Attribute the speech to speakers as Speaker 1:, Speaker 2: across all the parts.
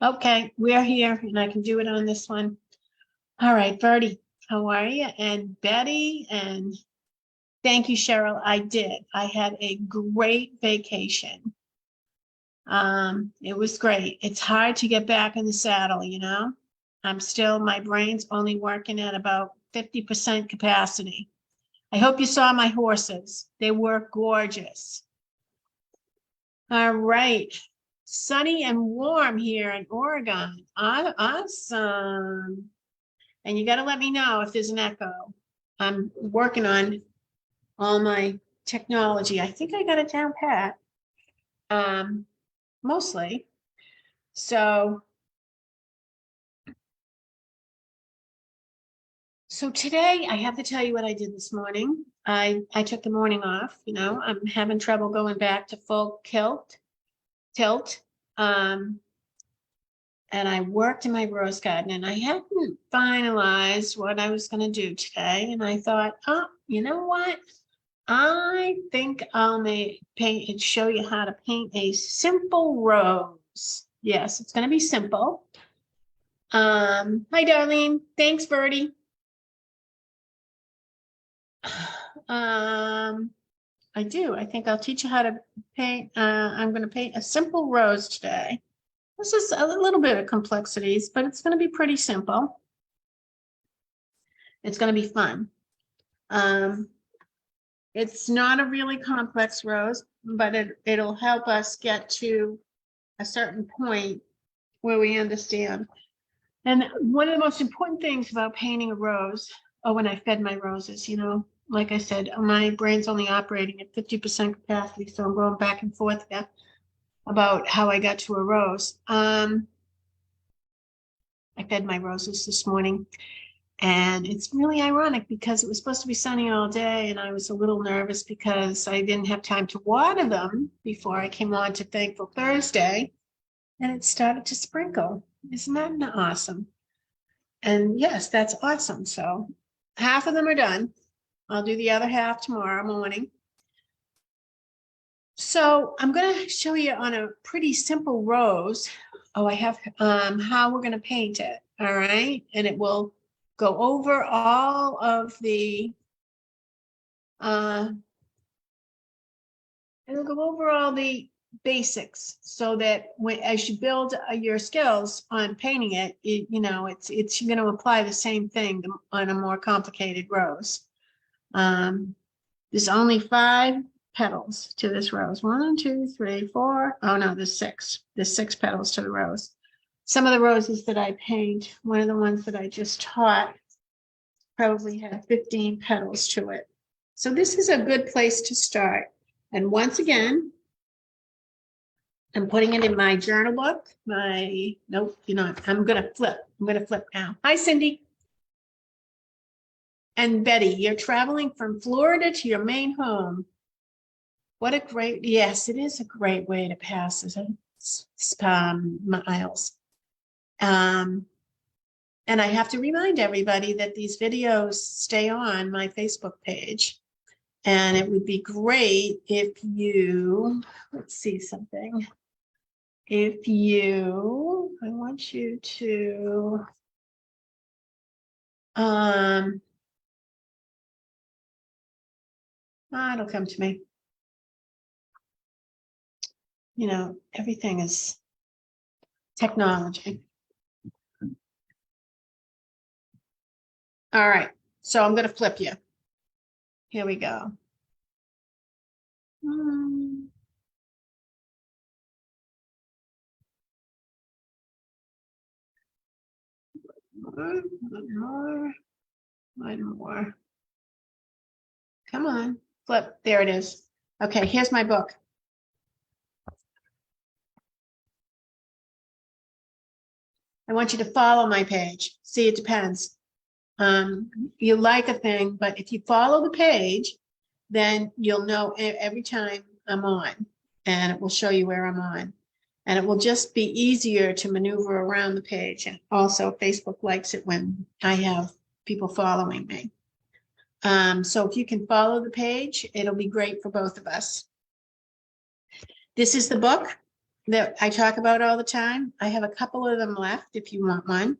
Speaker 1: Okay, we're here and I can do it on this one. All right, Bertie, how are you? And Betty, and thank you, Cheryl. I did. I had a great vacation. It was great. It's hard to get back in the saddle, you know? My brain's only working at about 50% capacity. I hope you saw my horses. They were gorgeous. All right. Sunny and warm here in Oregon. Awesome. And you got to let me know if there's an echo. I'm working on all my technology. I think I got it down pat. Mostly. So today I have to tell you what I did this morning. I took the morning off, you know, I'm having trouble going back to full tilt. And I worked in my rose garden and I hadn't finalized what I was going to do today. And I thought, oh, you know what? I think I'll paint and show you how to paint a simple rose. Yes, it's going to be simple. Hi, Darlene. Thanks, Bertie. I do. I think I'll teach you how to paint. I'm going to paint a simple rose today. This is a little bit of complexities, but it's going to be pretty simple. It's going to be fun. It's not a really complex rose, but it'll help us get to a certain point where we understand. And one of the most important things about painting a rose, when I fed my roses, you know, like I said, my brain's only operating at 50% capacity, so I'm going back and forth there about how I got to a rose. I fed my roses this morning, and it's really ironic because it was supposed to be sunny all day, and I was a little nervous because I didn't have time to water them before I came on to Thankful Thursday, and it started to sprinkle. Isn't that awesome? And yes, that's awesome. So half of them are done. I'll do the other half tomorrow morning. So I'm going to show you on a pretty simple rose. Oh, I have how we're going to paint it. All right. And it will go over all of the it'll go over all the basics so that as you build your skills on painting it, you know, it's going to apply the same thing on a more complicated rose. There's only 5 petals to this rose. 1, 2, 3, 4. Oh no, there's 6. There's 6 petals to the rose. Some of the roses that I paint, one of the ones that I just taught, probably had 15 petals to it. So this is a good place to start. And once again, I'm putting it in my journal book. Nope, you're not. I'm going to flip. I'm going to flip now. Hi, Cindy. And Betty, you're traveling from Florida to your main home. What a great, yes, it is a great way to pass miles. And I have to remind everybody that these videos stay on my Facebook page. And it would be great if you, let's see something. I want you to, it'll come to me. You know, everything is technology. All right, so I'm going to flip you. Here we go. One more. Come on, flip. There it is. Okay, here's my book. I want you to follow my page. See, it depends. You like a thing, but if you follow the page, then you'll know every time I'm on, and it will show you where I'm on. And it will just be easier to maneuver around the page. And also Facebook likes it when I have people following me. So if you can follow the page, it'll be great for both of us. This is the book. that I talk about all the time. I have a couple of them left if you want one.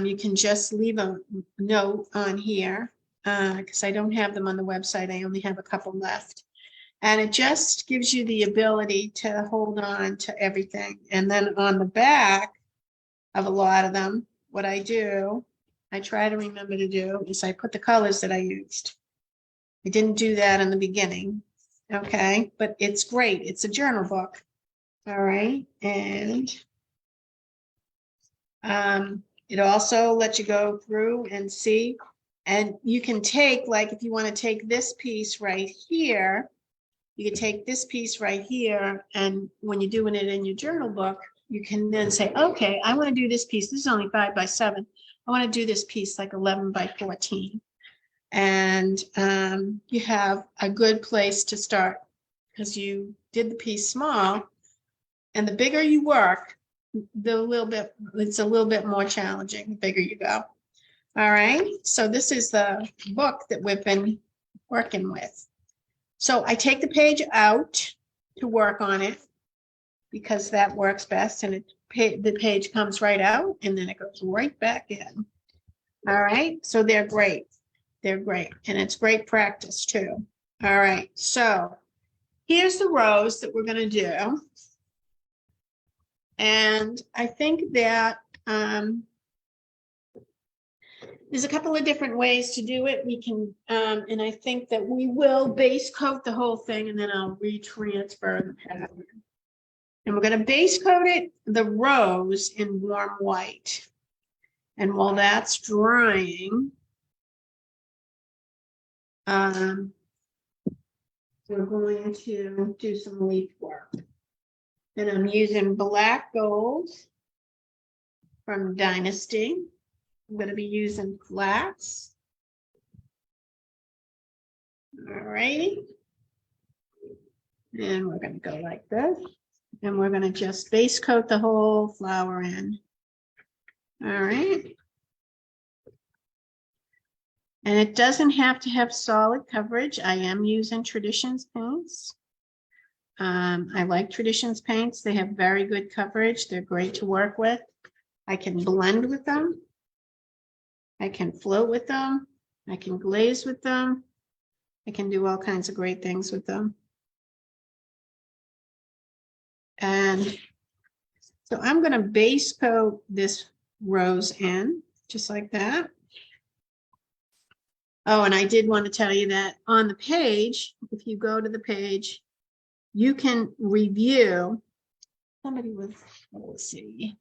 Speaker 1: You can just leave a note on here because I don't have them on the website. I only have a couple left. And it just gives you the ability to hold on to everything. And then on the back of a lot of them, what I do, I try to remember to do, is I put the colors that I used. I didn't do that in the beginning, okay? But it's great. It's a journal book, all right? And it also lets you go through and see. And you can take, like, if you want to take this piece right here, you can take this piece right here, and when you're doing it in your journal book, you can then say, okay, I want to do this piece. This is only 5 by 7. I want to do this piece like 11 by 14. And you have a good place to start because you did the piece small, and the bigger you work, it's a little bit more challenging the bigger you go. All right, so this is the book that we've been working with. So I take the page out to work on it because that works best, and the page comes right out and then it goes right back in. All right, so they're great. They're great, and it's great practice too. All right, so here's the rows that we're going to do. And I think that there's a couple of different ways to do it. We can, and I think that we will base coat the whole thing, and then I'll retransfer the pattern. And we're going to base coat it, the rows, in warm white. And while that's drying, we're going to do some leaf work. And I'm using black gold from Dynasty. I'm going to be using flats. All right. And we're going to go like this. And we're going to just base coat the whole flower in. All right. And it doesn't have to have solid coverage. I am using Traditions paints. I like Traditions paints. They have very good coverage. They're great to work with. I can blend with them. I can float with them. I can glaze with them. I can do all kinds of great things with them. And so I'm going to base coat this rose in just like that. Oh, and I did want to tell you that on the page, if you go to the page, you can review. Somebody was, let's see,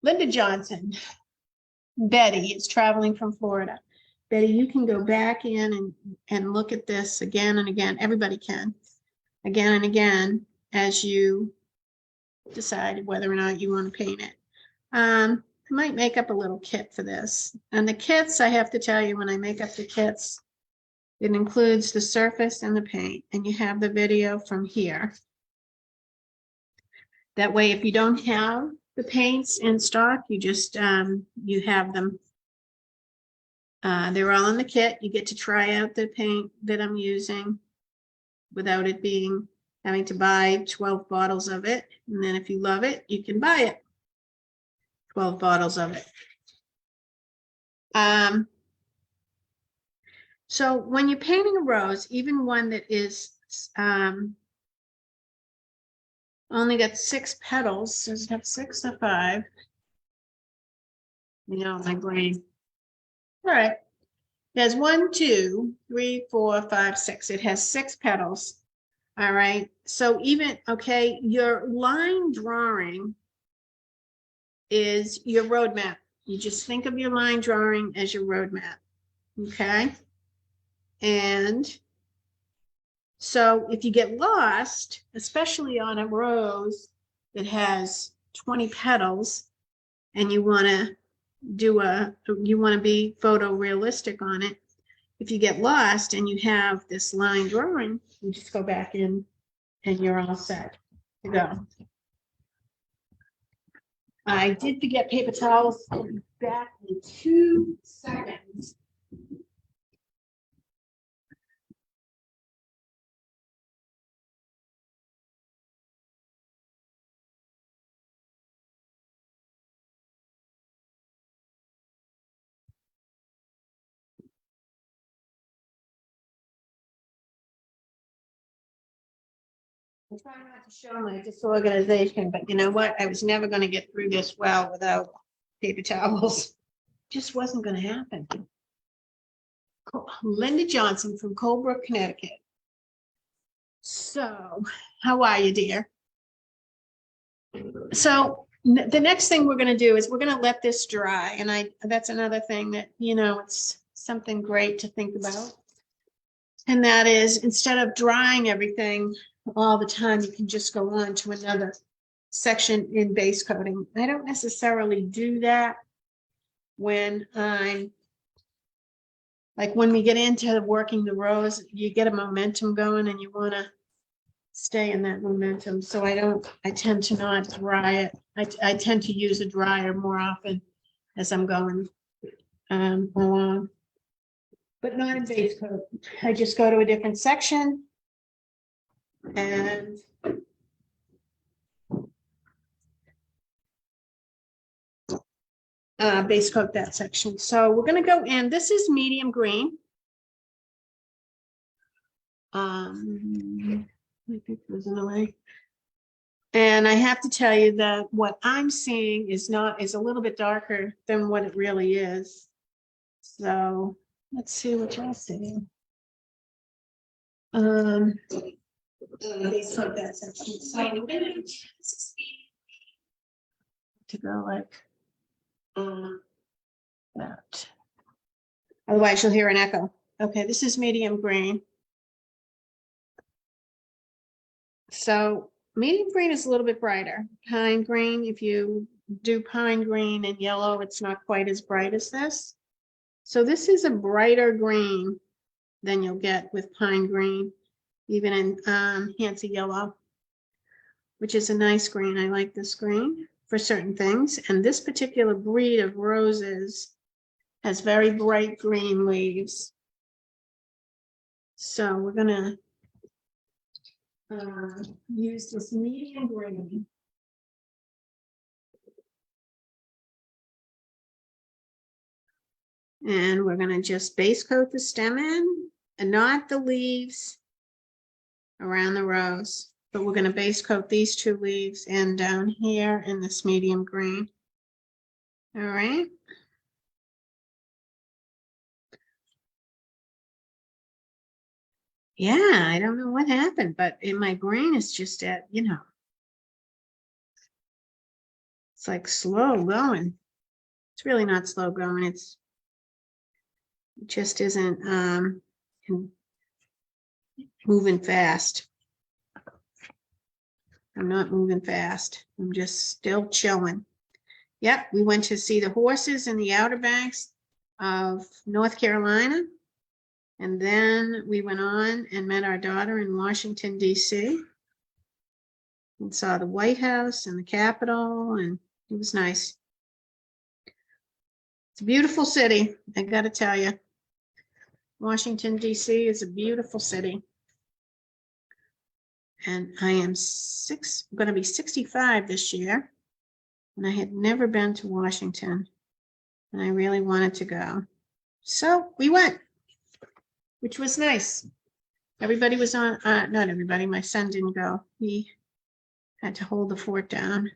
Speaker 1: Linda Johnson. Betty is traveling from Florida. Betty, you can go back in and look at this again and again. Everybody can, again and again, as you decide whether or not you want to paint it. I might make up a little kit for this. And the kits, I have to tell you, when I make up the kits, it includes the surface and the paint, and you have the video from here. That way, if you don't have the paints in stock, you just, you have them. They're all in the kit. You get to try out the paint that I'm using without it having to buy 12 bottles of it. And then if you love it, you can buy it. 12 bottles of it. So when you're painting a rose, even one that is only got 6 petals, does it have 6 or 5? You know, my brain. All right. It has 1, 2, 3, 4, 5, 6. It has 6 petals. All right. So even, okay, your line drawing is your roadmap. You just think of your line drawing as your roadmap. Okay. And so if you get lost, especially on a rose that has 20 petals, and you want to be photorealistic on it, if you get lost and you have this line drawing, you just go back in and you're all set to go. I did forget paper towels. Back in 2 seconds. I'm trying not to show my disorganization, but you know what? I was never going to get through this well without paper towels. Just wasn't going to happen. Linda Johnson from Colebrook, Connecticut. So, how are you, dear? So, the next thing we're going to do is we're going to let this dry. And that's another thing that, it's something great to think about. And that is, instead of drying everything all the time, you can just go on to another section in base coating. I don't necessarily do that when when we get into working the rows, you get a momentum going and you want to stay in that momentum. So I tend to not dry it. I tend to use a dryer more often as I'm going along, but not in base coat. I just go to a different section and base coat that section. So we're going to go in. This is medium green. My picture's in the way. And I have to tell you that what I'm seeing is a little bit darker than what it really is. So let's see what y'all see. Base coat that section. So I'm gonna to go like that. Otherwise, you'll hear an echo. Okay, this is medium green. So medium green is a little bit brighter. Pine green, if you do pine green and yellow, it's not quite as bright as this. So this is a brighter green than you'll get with pine green, even in Hansa yellow, which is a nice green. I like this green for certain things. And this particular breed of roses has very bright green leaves. So we're gonna use this medium green. And we're gonna just base coat the stem in and not the leaves around the rose, but we're gonna base coat these two leaves and down here in this medium green. All right. Yeah, I don't know what happened, but in my brain it's just at, it's like slow going. It's really not slow going. It just isn't moving fast. I'm not moving fast. I'm just still chilling. Yep, we went to see the horses in the Outer Banks of North Carolina. And then we went on and met our daughter in Washington, D.C. and saw the White House and the Capitol, and it was nice. It's a beautiful city, I got to tell you. Washington, D.C. is a beautiful city. And I am going to be 65 this year. And I had never been to Washington. And I really wanted to go. So we went, which was nice. Everybody was on, not everybody, my son didn't go. He had to hold the fort down.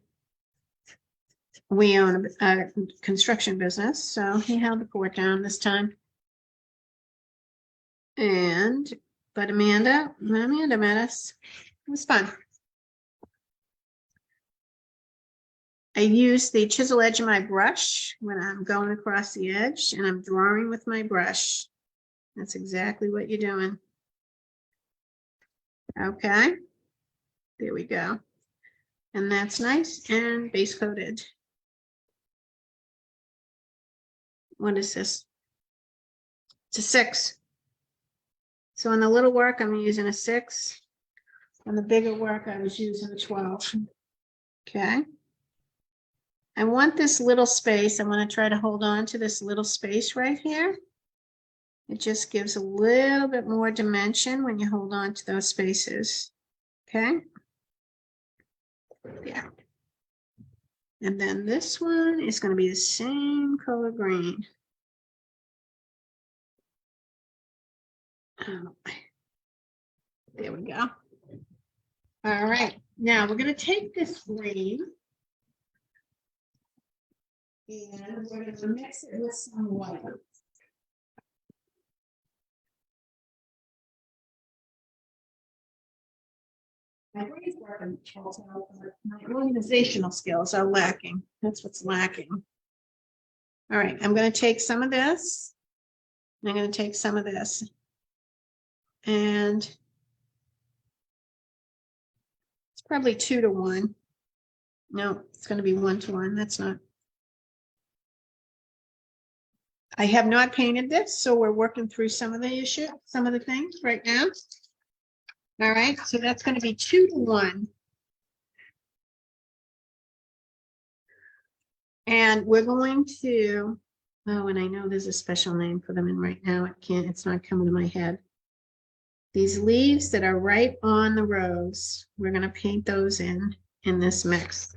Speaker 1: We own a construction business, so he held the fort down this time. But Amanda met us. It was fun. I use the chisel edge of my brush when I'm going across the edge, and I'm drawing with my brush. That's exactly what you're doing. Okay, there we go. And that's nice and base coated. What is this? It's a 6. So on the little work, I'm using a 6. On the bigger work, I was using a 12. Okay. I want this little space. I want to try to hold on to this little space right here. It just gives a little bit more dimension when you hold on to those spaces. Okay. Yeah. And then this one is going to be the same color green. There we go. All right, now we're gonna take this green and we're gonna mix it with some white. My brain's working, my organizational skills are lacking. That's what's lacking. All right, I'm gonna take some of this. I'm gonna take some of this. And it's probably 2 to 1. No, it's gonna be 1 to 1. That's not. I have not painted this, so we're working through some of the issue, some of the things right now. All right, so that's going to be 2 to 1. And we're going to, oh, and I know there's a special name for them, and right now it's not coming to my head. These leaves that are right on the rose, we're going to paint those in this mix.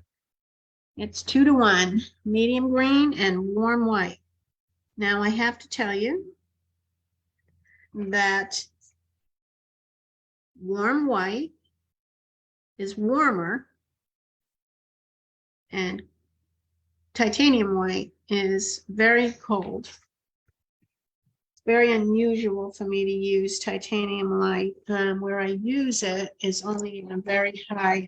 Speaker 1: It's 2 to 1, medium green and warm white. Now I have to tell you that warm white is warmer and titanium white is very cold. It's very unusual for me to use titanium white. Where I use it is only in a very high.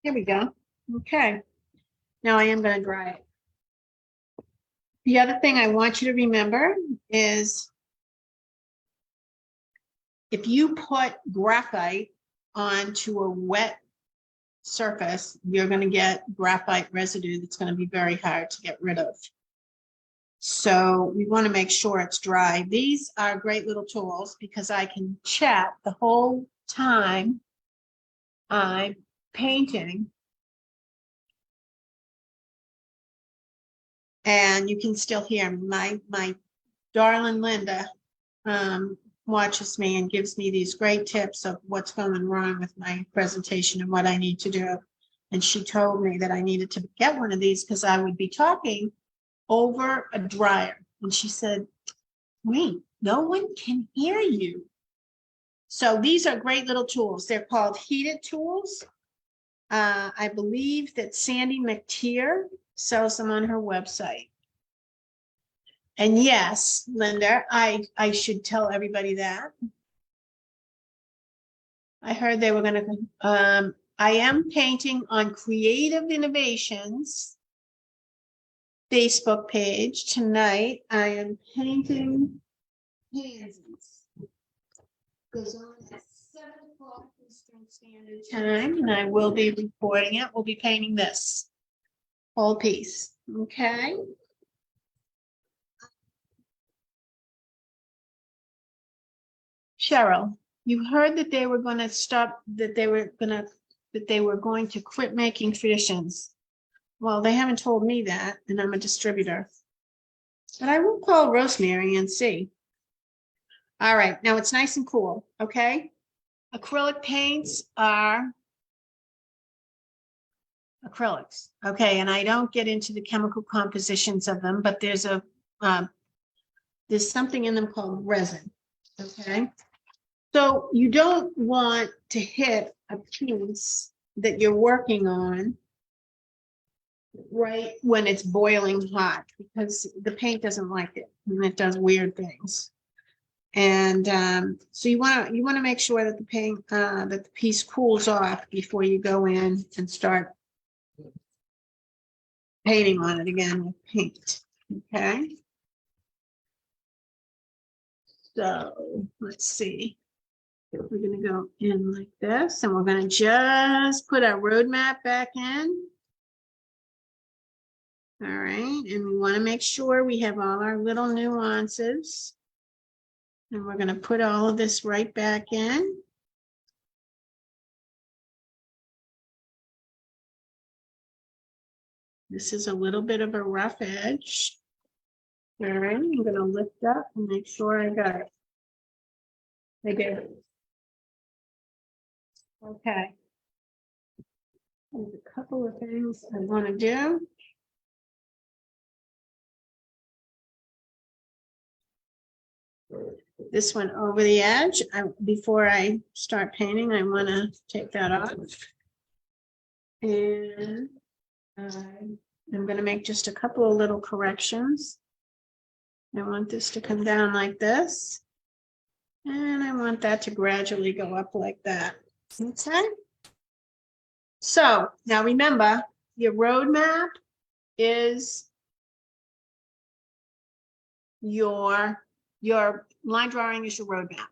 Speaker 1: Here we go. Okay. Now I am going to dry it. The other thing I want you to remember is if you put graphite onto a wet surface, you're going to get graphite residue that's going to be very hard to get rid of. So we want to make sure it's dry. These are great little tools because I can chat the whole time I'm painting. And you can still hear me. My darling Linda watches me and gives me these great tips of what's going wrong with my presentation and what I need to do. And she told me that I needed to get one of these because I would be talking over a dryer. And she said, wait, no one can hear you. So these are great little tools. They're called heated tools. I believe that Sandy McTeer sells them on her website. And yes, Linda, I should tell everybody that. I heard they were going to, I am painting on Creative Innovations Facebook page tonight. I am painting pansies. Goes on at 7 o'clock Eastern Standard Time, and I will be recording it. We'll be painting this whole piece. Okay. Cheryl, you heard that they were going to stop, that they were going to quit making traditions. Well, they haven't told me that, and I'm a distributor. But I will call Rosemary and see. All right, now it's nice and cool, okay? Acrylic paints are acrylics, okay? And I don't get into the chemical compositions of them, but there's something in them called resin, okay? So you don't want to hit a piece that you're working on right when it's boiling hot because the paint doesn't like it and it does weird things. And so you want to make sure that the paint that the piece cools off before you go in and start painting on it again with paint. Okay. So let's see. We're going to go in like this and we're going to just put our roadmap back in. All right, and we want to make sure we have all our little nuances. And we're going to put all of this right back in. This is a little bit of a rough edge. All right, I'm going to lift up and make sure I got it. I did it. Okay. There's a couple of things I want to do. this one over the edge. Before I start painting, I want to take that off. And I'm going to make just a couple of little corrections. I want this to come down like this. And I want that to gradually go up like that. Okay. So now remember, your roadmap is your line drawing is your roadmap.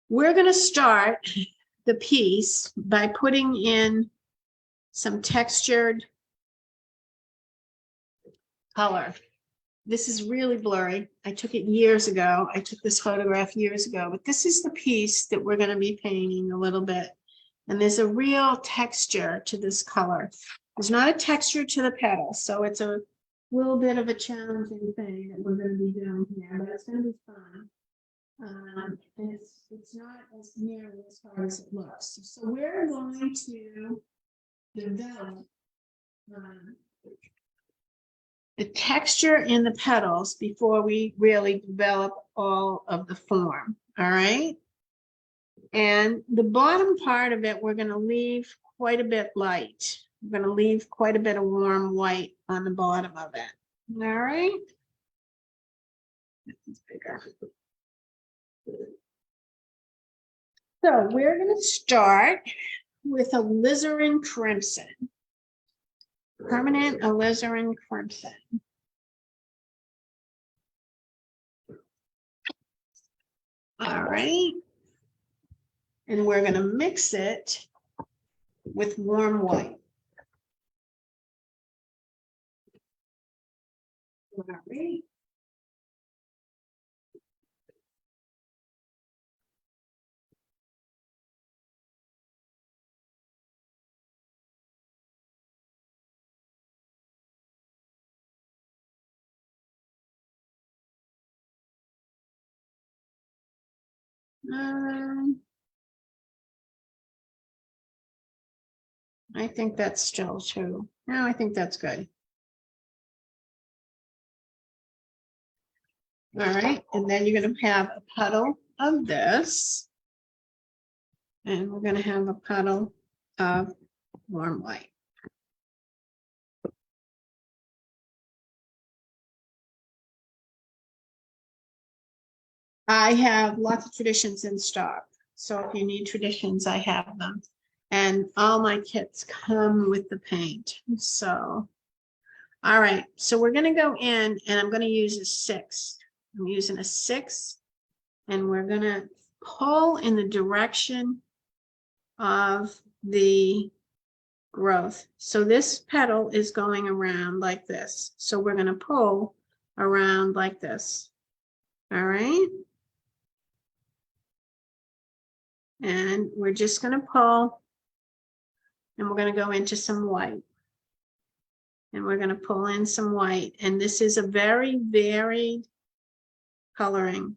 Speaker 1: We're going to start the piece by putting in some textured color. This is really blurry. I took it years ago. I took this photograph years ago, but this is the piece that we're going to be painting a little bit. And there's a real texture to this color. There's not a texture to the petal, so it's a little bit of a challenging thing that we're going to be doing here, but it's going to be fun. And it's not as nearly as hard as it looks. So we're going to develop the texture in the petals before we really develop all of the form. All right. And the bottom part of it, we're going to leave quite a bit light. We're going to leave quite a bit of warm white on the bottom of it. All right. It's bigger. So we're going to start with alizarin crimson. Permanent alizarin crimson. All right. And we're going to mix it with warm white. All right. I think that's still true. No, I think that's good. All right, and then you're going to have a puddle of this. And we're going to have a puddle of warm white. I have lots of traditions in stock. So if you need traditions, I have them. And all my kits come with the paint. So, all right. So we're going to go in and I'm going to use a 6. I'm using a 6 and we're going to pull in the direction of the growth. So this petal is going around like this. So we're going to pull around like this. All right. And we're just going to pull and we're going to go into some white. And we're going to pull in some white. And this is a very varied coloring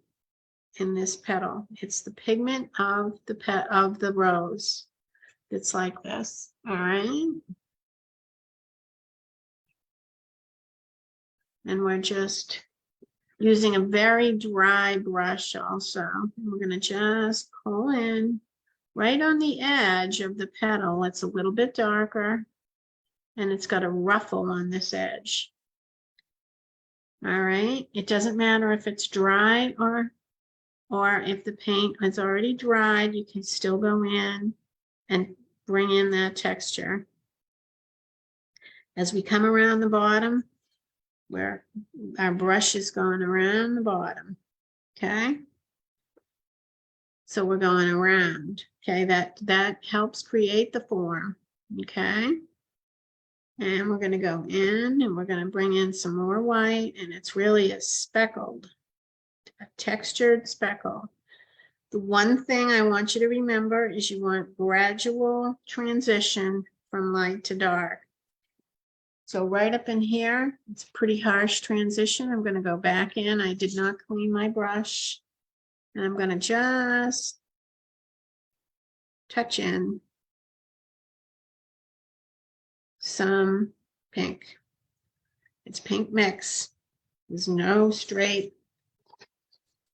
Speaker 1: in this petal. It's the pigment of the rose. It's like this. All right. And we're just using a very dry brush also. We're going to just pull in right on the edge of the petal. It's a little bit darker and it's got a ruffle on this edge. All right. It doesn't matter if it's dry or if the paint is already dried, you can still go in and bring in that texture. As we come around the bottom, where our brush is going around the bottom, okay? So we're going around, okay? That helps create the form, okay? And we're going to go in and we're going to bring in some more white, and it's really a textured speckle. The one thing I want you to remember is you want gradual transition from light to dark. So right up in here, it's a pretty harsh transition. I'm going to go back in. I did not clean my brush. And I'm going to just touch in some pink. It's pink mix. There's no straight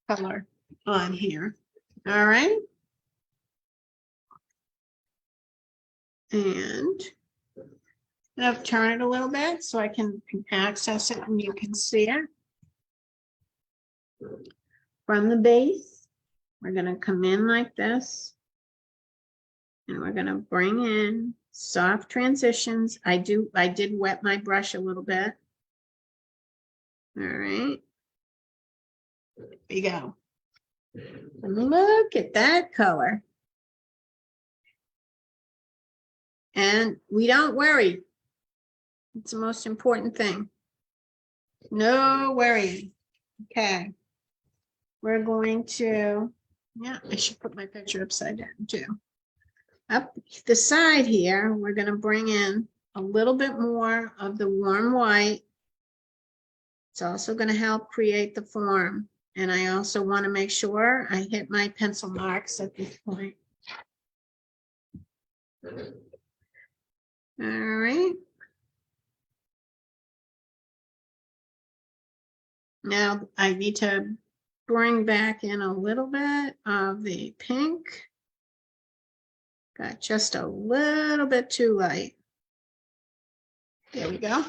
Speaker 1: color on here. All right. And I'll turn it a little bit so I can access it and you can see it. From the base, we're going to come in like this. And we're going to bring in soft transitions. I did wet my brush a little bit. All right. There we go. And look at that color. And we don't worry. It's the most important thing. No worrying. Okay. We're going to, yeah, I should put my picture upside down too. Up the side here, we're going to bring in a little bit more of the warm white. It's also going to help create the form. And I also want to make sure I hit my pencil marks at this point. All right. Now I need to bring back in a little bit of the pink. Got just a little bit too light. There we go.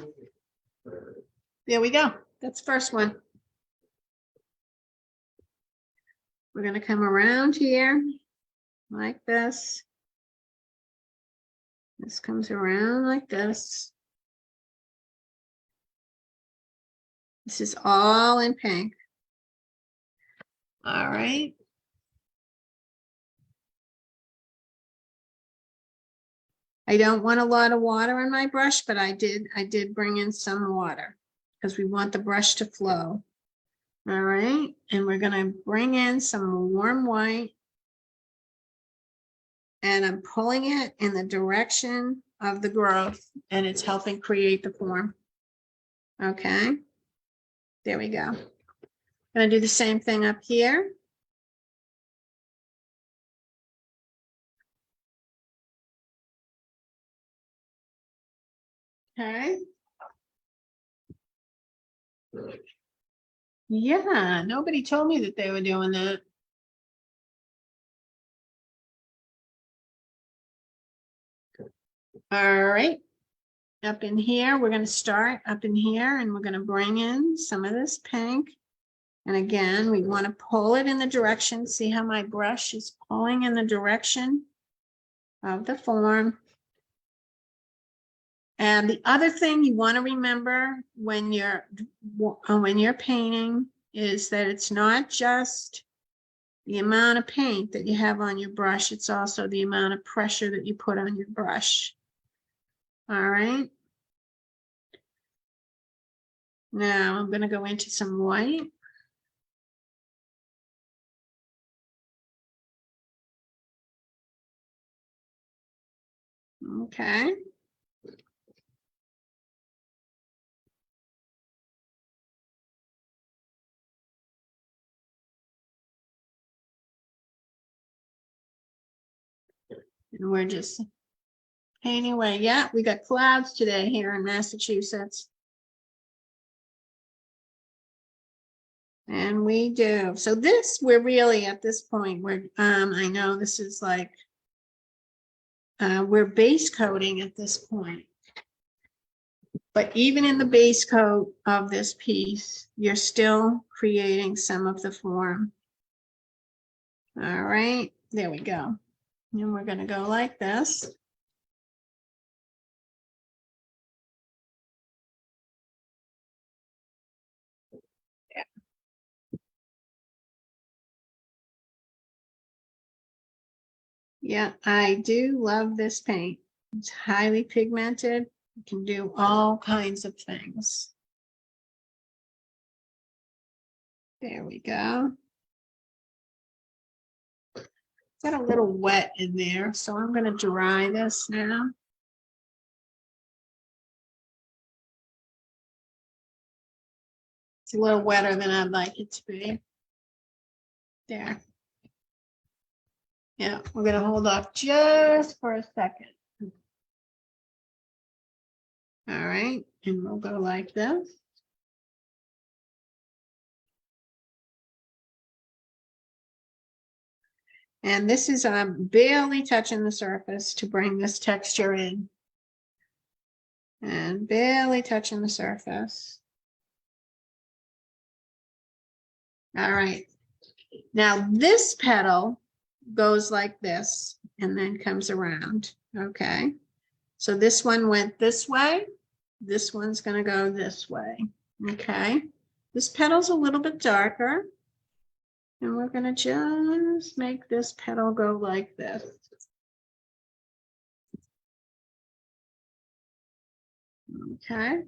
Speaker 1: There we go. That's the first one. We're going to come around here like this. This comes around like this. This is all in pink. All right. I don't want a lot of water in my brush, but I did bring in some water because we want the brush to flow. All right. And we're going to bring in some warm white. And I'm pulling it in the direction of the growth, and it's helping create the form. Okay. There we go. I'm going to do the same thing up here. Okay. Yeah, nobody told me that they were doing that. All right. Up in here, we're going to start up in here, and we're going to bring in some of this pink. And again, we want to pull it in the direction. See how my brush is pulling in the direction of the form. And the other thing you want to remember when you're painting is that it's not just the amount of paint that you have on your brush, it's also the amount of pressure that you put on your brush. All right. Now I'm going to go into some white. Okay. And we're just painting away. Yeah, we got clouds today here in Massachusetts. And we do. So this, we're really at this point where I know this is like, we're base coating at this point. But even in the base coat of this piece, you're still creating some of the form. All right, there we go. And we're going to go like this. Yeah, I do love this paint. It's highly pigmented. You can do all kinds of things. There we go. Got a little wet in there, so I'm going to dry this now. It's a little wetter than I'd like it to be. There. Yeah, we're going to hold off just for a second. All right, and we'll go like this. And this is barely touching the surface to bring this texture in. And barely touching the surface. All right. Now this petal goes like this and then comes around. Okay. So this one went this way. This one's going to go this way. Okay. This petal's a little bit darker. And we're going to just make this petal go like this. Okay.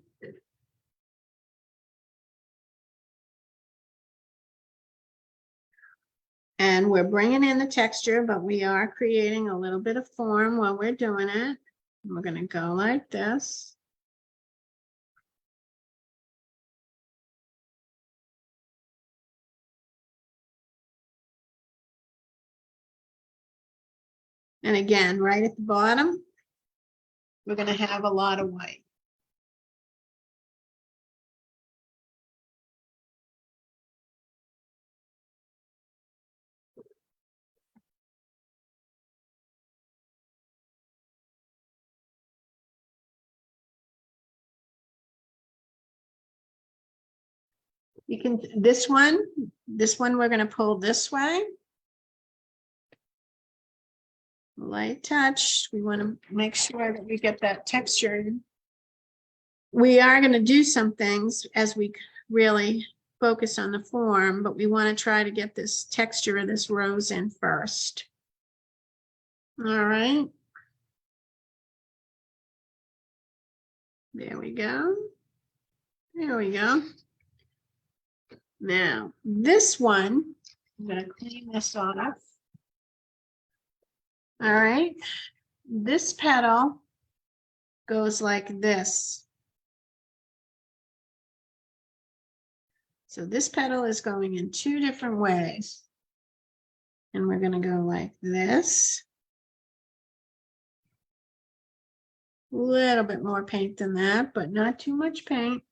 Speaker 1: And we're bringing in the texture, but we are creating a little bit of form while we're doing it. And we're going to go like this. And again, right at the bottom, we're going to have a lot of white. You can, this one we're going to pull this way. Light touch. We want to make sure that we get that texture. We are going to do some things as we really focus on the form, but we want to try to get this texture of this rose in first. All right. There we go. There we go. Now, this one, I'm going to clean this off. All right. This petal goes like this. So this petal is going in two different ways. And we're going to go like this. A little bit more paint than that, but not too much paint.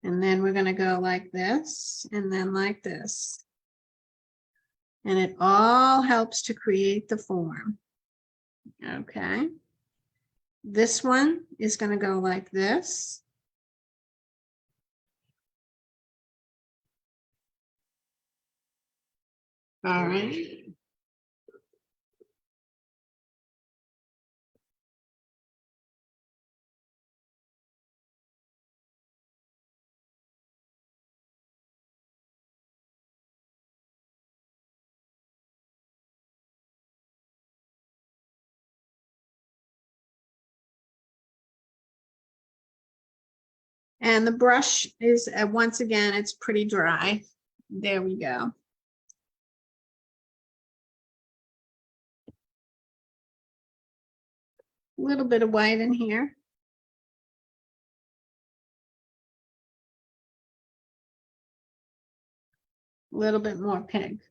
Speaker 1: And then we're going to go like this and then like this. And it all helps to create the form. Okay. This one is going to go like this. All right. And the brush is, once again, it's pretty dry. There we go. A little bit of white in here. A little bit more pink.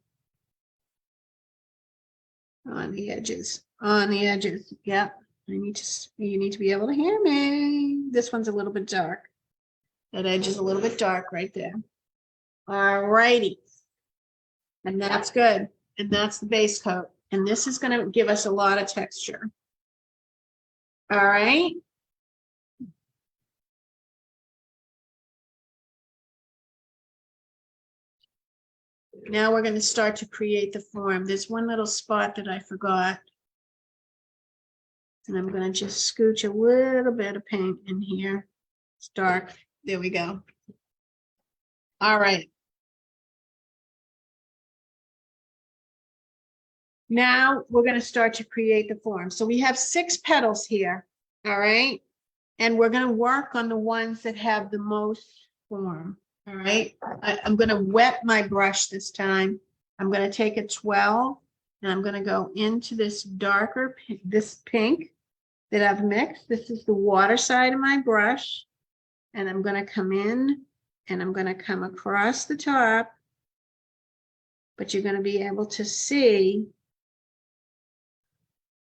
Speaker 1: On the edges. On the edges. Yep. You need to be able to hear me. This one's a little bit dark. That edge is a little bit dark right there. All righty. And that's good. And that's the base coat. And this is going to give us a lot of texture. All right. Now we're going to start to create the form. There's one little spot that I forgot. And I'm going to just scooch a little bit of paint in here. It's dark. There we go. All right. Now we're going to start to create the form. So we have 6 petals here. All right. And we're going to work on the ones that have the most form. All right. I'm going to wet my brush this time. I'm going to take a 12 and I'm going to go into this darker, this pink that I've mixed. This is the water side of my brush. And I'm going to come in and I'm going to come across the top. But you're going to be able to see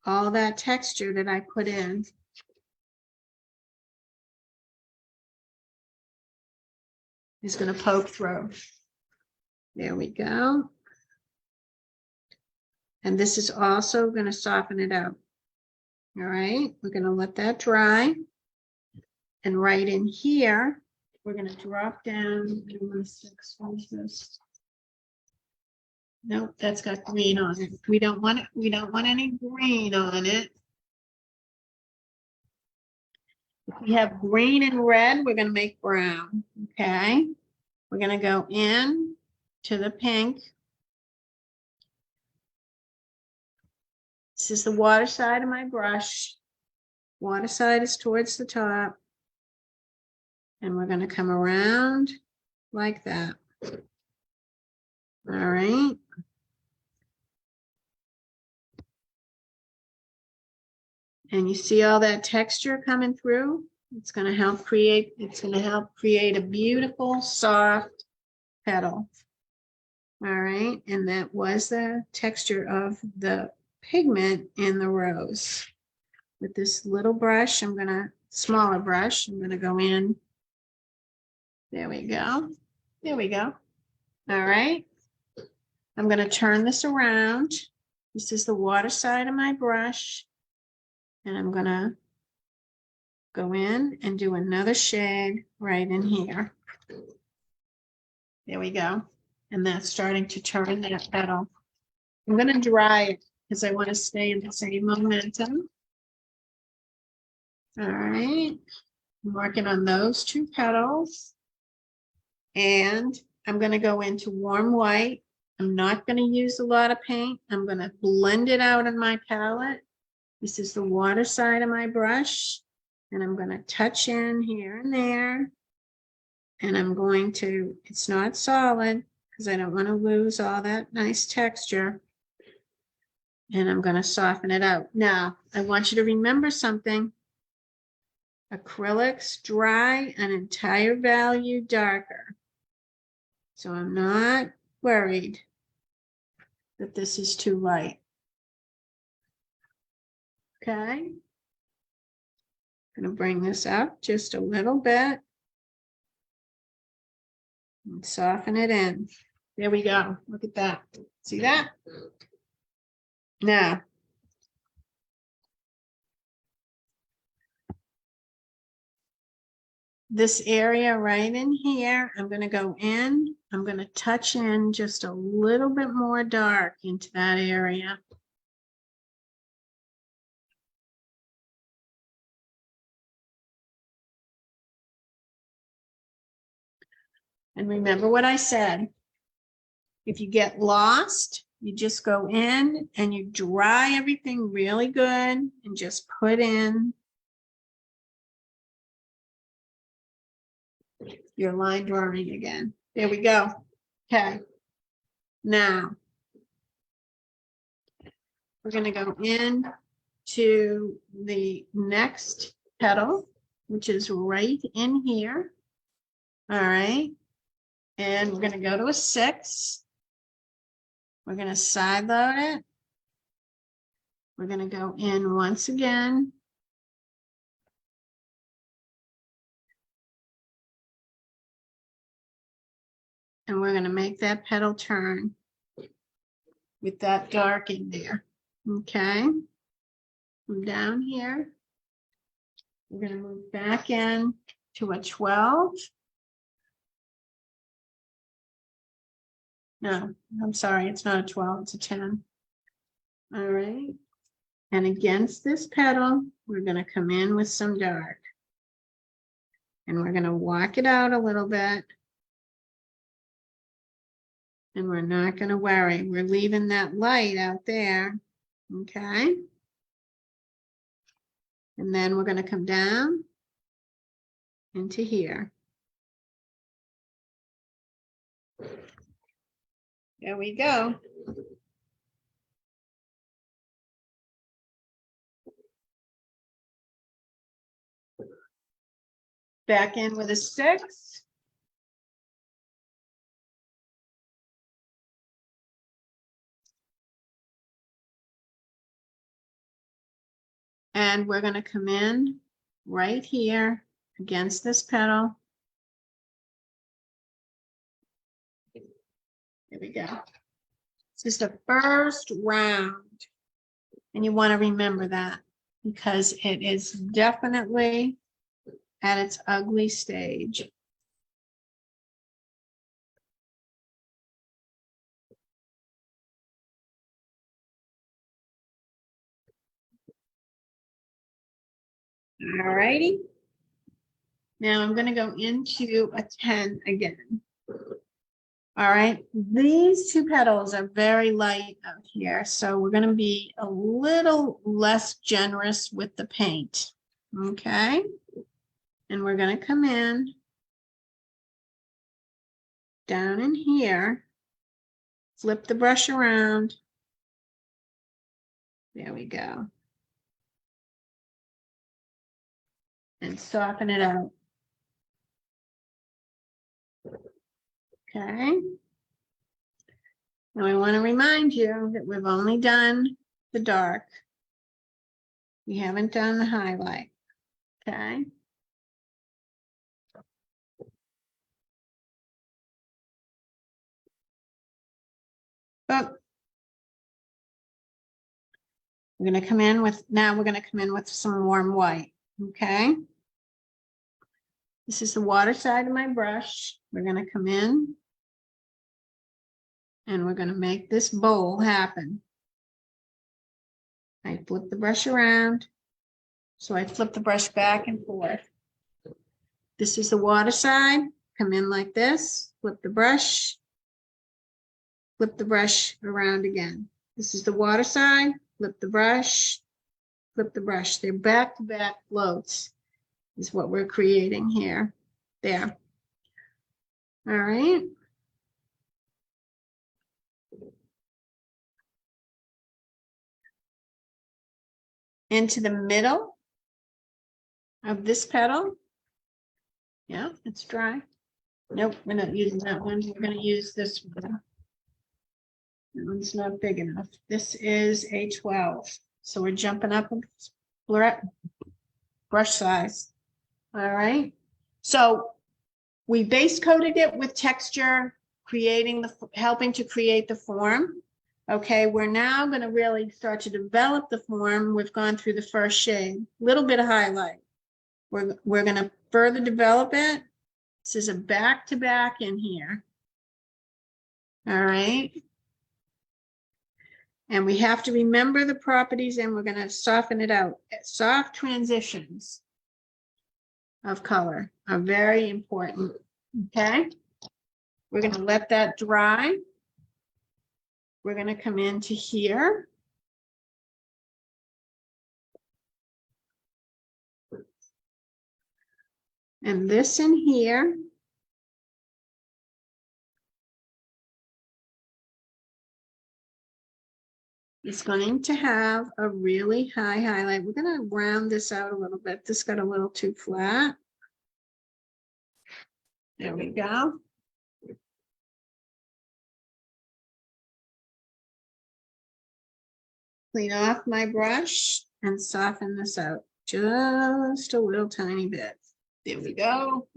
Speaker 1: all that texture that I put in. Is going to poke through. There we go. And this is also going to soften it out. All right, we're going to let that dry. And right in here, we're going to drop down. Nope, that's got green on it. We don't want it. We don't want any green on it. If we have green and red, we're going to make brown. Okay, we're going to go in to the pink. This is the water side of my brush. Water side is towards the top. And we're going to come around like that. All right. And you see all that texture coming through? It's going to help create a beautiful, soft petal. All right. And that was the texture of the pigment in the rose. With this little brush, smaller brush, I'm going to go in. There we go. There we go. All right. I'm going to turn this around. This is the water side of my brush. And I'm going to go in and do another shade right in here. There we go. And that's starting to turn that petal. I'm going to dry it because I want to stay in the same momentum. All right. I'm working on those two petals. And I'm going to go into warm white. I'm not going to use a lot of paint. I'm going to blend it out in my palette. This is the water side of my brush. And I'm going to touch in here and there. And I'm going to, it's not solid because I don't want to lose all that nice texture. And I'm going to soften it out. Now, I want you to remember something. Acrylics dry an entire value darker. So I'm not worried that this is too light. Okay. I'm going to bring this up just a little bit. And soften it in. There we go. Look at that. See that? Now, this area right in here, I'm going to go in. I'm going to touch in just a little bit more dark into that area. And remember what I said. If you get lost, you just go in and you dry everything really good and just put in your line drawing again. There we go. Okay. Now, we're going to go in to the next petal, which is right in here. All right. And we're going to go to a 6. We're going to side load it. We're going to go in once again. And we're going to make that petal turn with that dark in there. Okay. From down here, we're going to move back in to a 12. No, I'm sorry, it's not a 12, it's a 10. All right. And against this petal, we're going to come in with some dark. And we're going to walk it out a little bit. And we're not going to worry. We're leaving that light out there. Okay. And then we're going to come down into here. There we go. Back in with a 6. And we're going to come in right here against this petal. There we go. This is the first round. And you want to remember that because it is definitely at its ugly stage. All righty. Now I'm going to go into a 10 again. All right. These two petals are very light out here, so we're going to be a little less generous with the paint. Okay. And we're going to come in down in here, flip the brush around. There we go. And soften it out. Okay. Now I want to remind you that we've only done the dark. We haven't done the highlight. Okay. But we're going to come in with, now we're going to come in with some warm white. Okay. This is the water side of my brush. We're going to come in and we're going to make this bowl happen. I flip the brush around. So I flip the brush back and forth. This is the water side. Come in like this, flip the brush around again. This is the water side, flip the brush. They're back-to-back floats is what we're creating here. There. All right. Into the middle of this petal. Yeah, it's dry. Nope, we're not using that one. We're going to use this one. That one's not big enough. This is a 12. So we're jumping up brush size. All right. So we base coated it with texture, helping to create the form. Okay, we're now going to really start to develop the form. We've gone through the first shade, little bit of highlight. We're going to further develop it. This is a back-to-back in here. All right. And we have to remember the properties and we're going to soften it out. Soft transitions of color are very important. Okay. We're going to let that dry. We're going to come into here. And this in here. Is going to have a really high highlight. We're going to round this out a little bit. This got a little too flat. There we go. Clean off my brush and soften this out just a little tiny bit. There we go.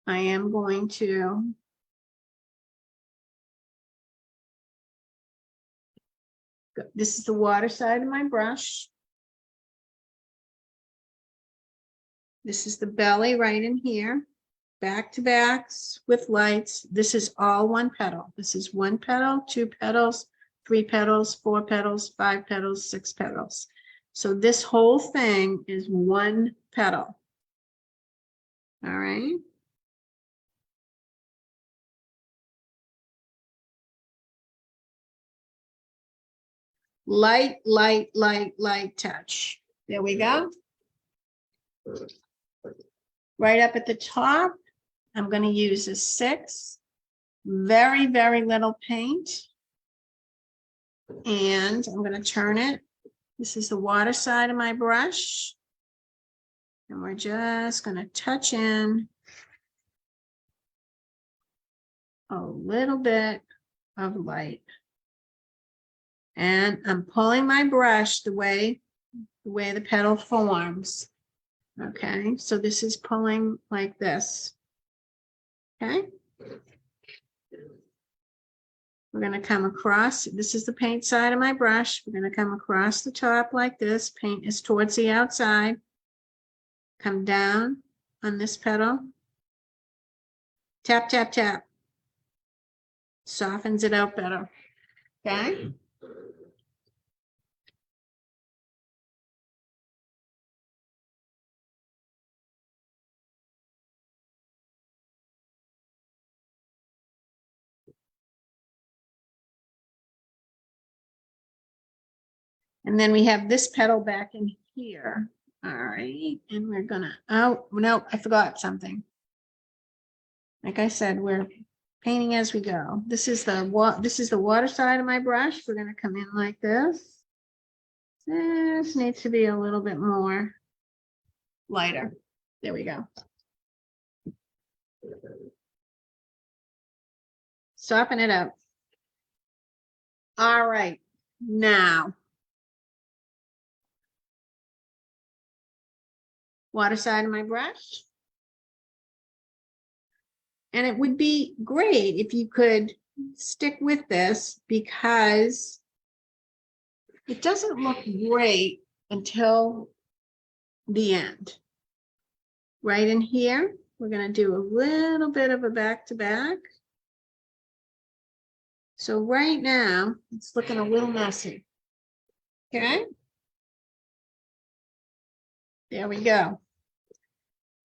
Speaker 1: I am going to this is the water side of my brush. This is the belly right in here. Back to backs with lights. This is all one petal. This is one petal, two petals, 3 petals, 4 petals, 5 petals, 6 petals. So this whole thing is one petal. All right. Light, light, light, light touch. There we go. Right up at the top, I'm going to use a 6. Very, very little paint. And I'm going to turn it. This is the water side of my brush. And we're just going to touch in a little bit of light. And I'm pulling my brush the way the petal forms. Okay, so this is pulling like this. Okay. We're going to come across, this is the paint side of my brush. We're going to come across the top like this. Paint is towards the outside. Come down on this petal. Tap, tap, tap. Softens it out better. Okay? And then we have this petal back in here. All right. And we're gonna, oh, no, I forgot something. Like I said, we're painting as we go. This is the water side of my brush. We're gonna come in like this. This needs to be a little bit more lighter. There we go. Soften it up. All right. Now, water side of my brush. And it would be great if you could stick with this because it doesn't look great until the end. Right in here, we're going to do a little bit of a back-to-back. So right now, it's looking a little messy. Okay. There we go.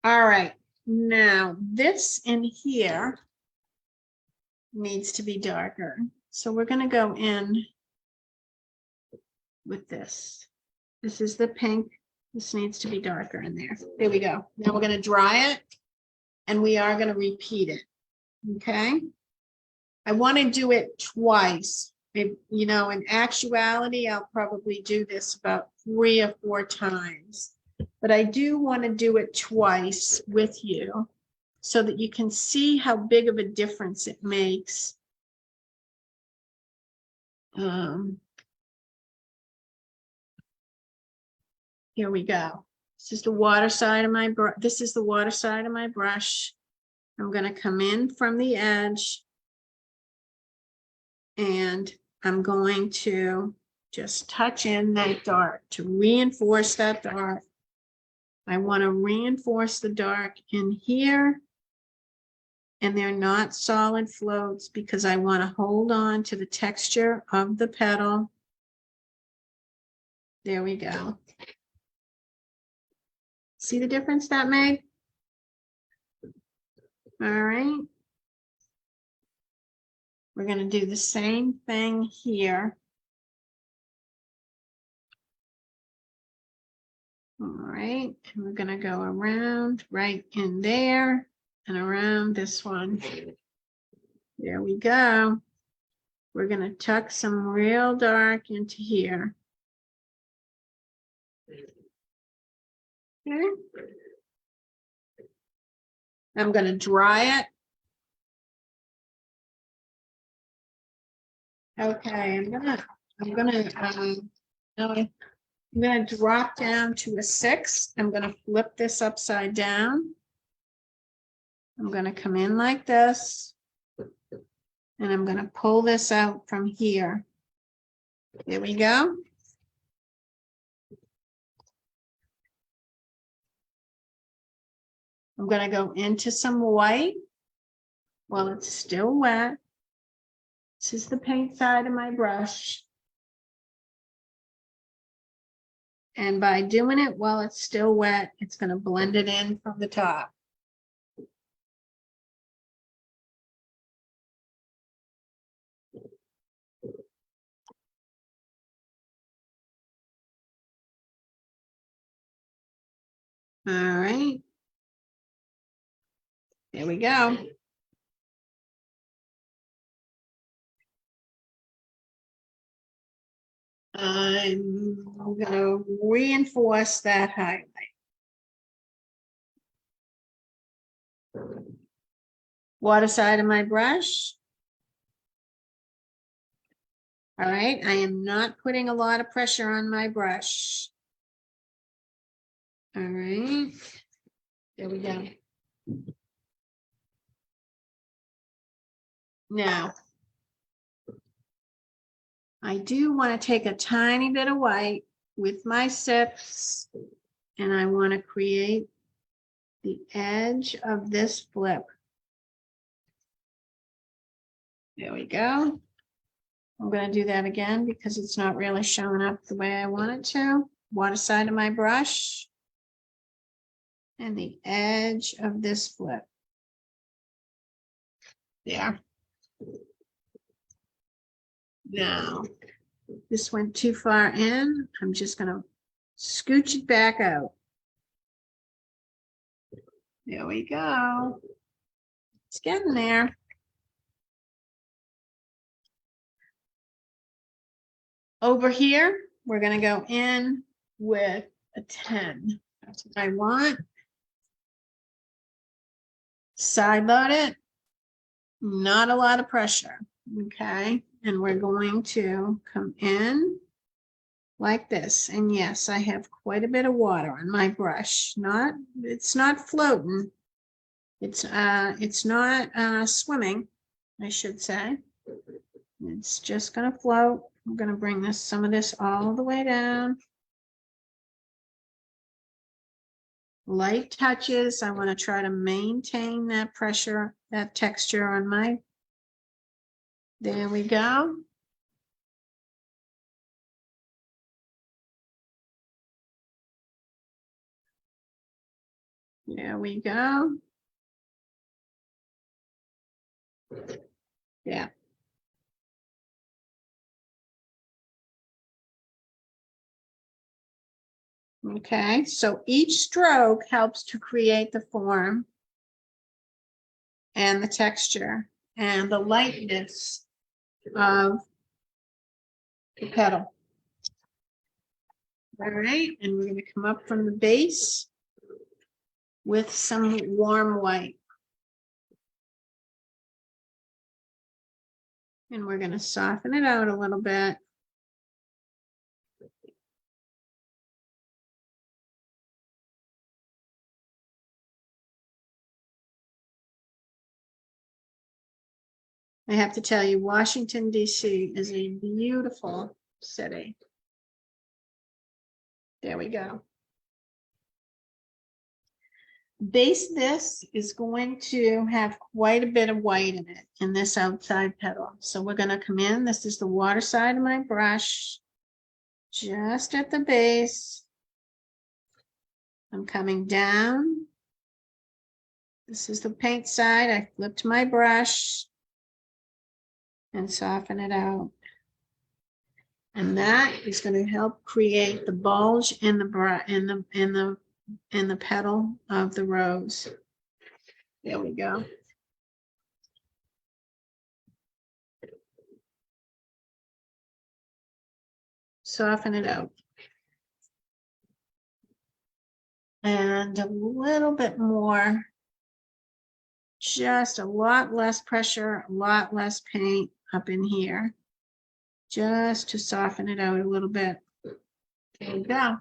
Speaker 1: All right. Now, this in here needs to be darker. So we're going to go in with this. This is the pink. This needs to be darker in there. There we go. Now we're going to dry it and we are going to repeat it. Okay. I want to do it twice. You know, in actuality, I'll probably do this about 3 or 4 times. But I do want to do it twice with you so that you can see how big of a difference it makes. Here we go. This is the water side of my brush. This is the water side of my brush. I'm going to come in from the edge and I'm going to just touch in that dark to reinforce that dark. I want to reinforce the dark in here. And they're not solid floats because I want to hold on to the texture of the petal. There we go. See the difference that made? All right. We're going to do the same thing here. All right. And we're going to go around right in there and around this one. There we go. We're going to tuck some real dark into here. Okay. I'm going to dry it. Okay, I'm gonna drop down to a 6. I'm gonna flip this upside down. I'm gonna come in like this, and I'm gonna pull this out from here. There we go. I'm gonna go into some white while it's still wet. This is the paint side of my brush. And by doing it while it's still wet, it's going to blend it in from the top. All right. There we go. I'm going to reinforce that highlight. Water side of my brush. All right, I am not putting a lot of pressure on my brush. All right, there we go. Now, I do want to take a tiny bit of white with my sips, and I want to create the edge of this flip. There we go. I'm going to do that again because it's not really showing up the way I want it to. Water side of my brush and the edge of this flip. There. Now, this went too far in. I'm just going to scooch it back out. There we go. It's getting there. Over here, we're going to go in with a 10. That's what I want. Side load it. Not a lot of pressure. Okay. And we're going to come in like this. And yes, I have quite a bit of water on my brush. It's not floating. It's not swimming, I should say. It's just going to float. I'm going to bring some of this all the way down. Light touches. I want to try to maintain that pressure, that texture on my, there we go. There we go. Yeah. Okay, so each stroke helps to create the form and the texture and the lightness of the petal. All right, and we're going to come up from the base with some warm white. And we're going to soften it out a little bit. I have to tell you, Washington, D.C. is a beautiful city. There we go. Base this is going to have quite a bit of white in it in this outside petal. So we're going to come in. This is the water side of my brush, just at the base. I'm coming down. This is the paint side. I flipped my brush and soften it out. And that is going to help create the bulge in the petal of the rose. There we go. Soften it out. And a little bit more, just a lot less pressure, a lot less paint up in here, just to soften it out a little bit. There we go.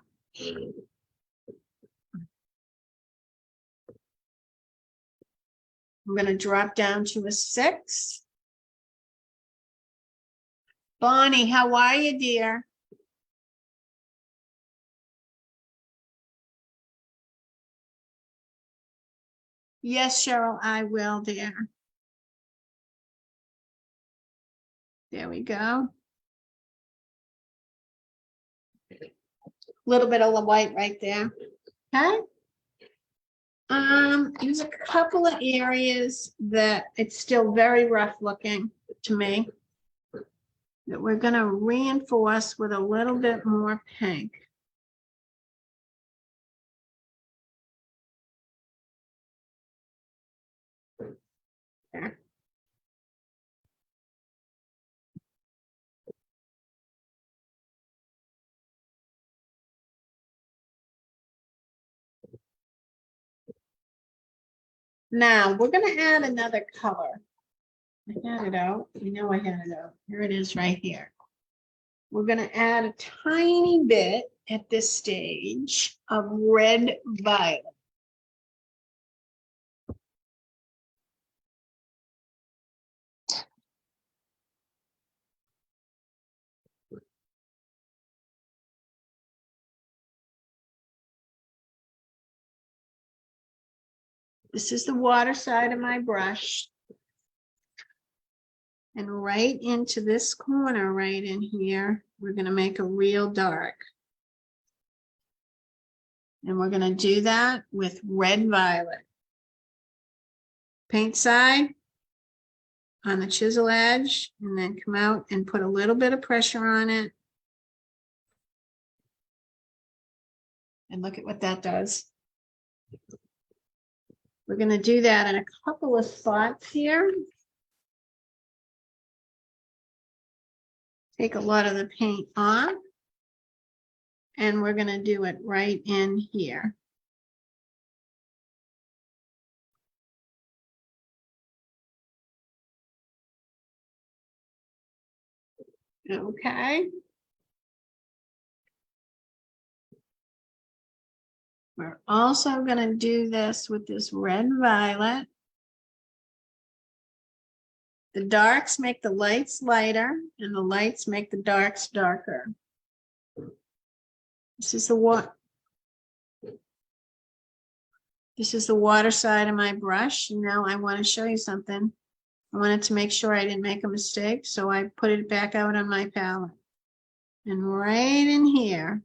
Speaker 1: I'm going to drop down to a 6. Bonnie, how are you, dear? Yes, Cheryl, I will, dear. There we go. A little bit of the white right there. Okay. There's a couple of areas that it's still very rough looking to me that we're going to reinforce with a little bit more pink. There. Now we're going to add another color. I had it out. You know I had it out. Here it is right here. We're going to add a tiny bit at this stage of red violet. This is the water side of my brush. And right into this corner right in here, we're going to make a real dark. And we're going to do that with red violet. Paint side on the chisel edge, and then come out and put a little bit of pressure on it. And look at what that does. We're going to do that in a couple of spots here. Take a lot of the paint off. And we're going to do it right in here. Okay. We're also going to do this with this red violet. The darks make the lights lighter, and the lights make the darks darker. This is the water side of my brush. And now I want to show you something. I wanted to make sure I didn't make a mistake, so I put it back out on my palette. And right in here,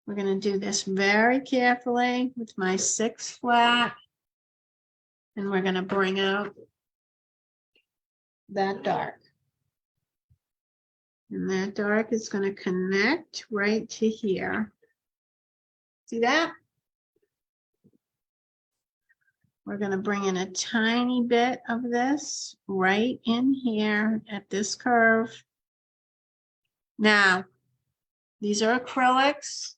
Speaker 1: we're going to do this very carefully with my 6 flat. And we're going to bring out that dark. And that dark is going to connect right to here. See that? We're going to bring in a tiny bit of this right in here at this curve. Now, these are acrylics.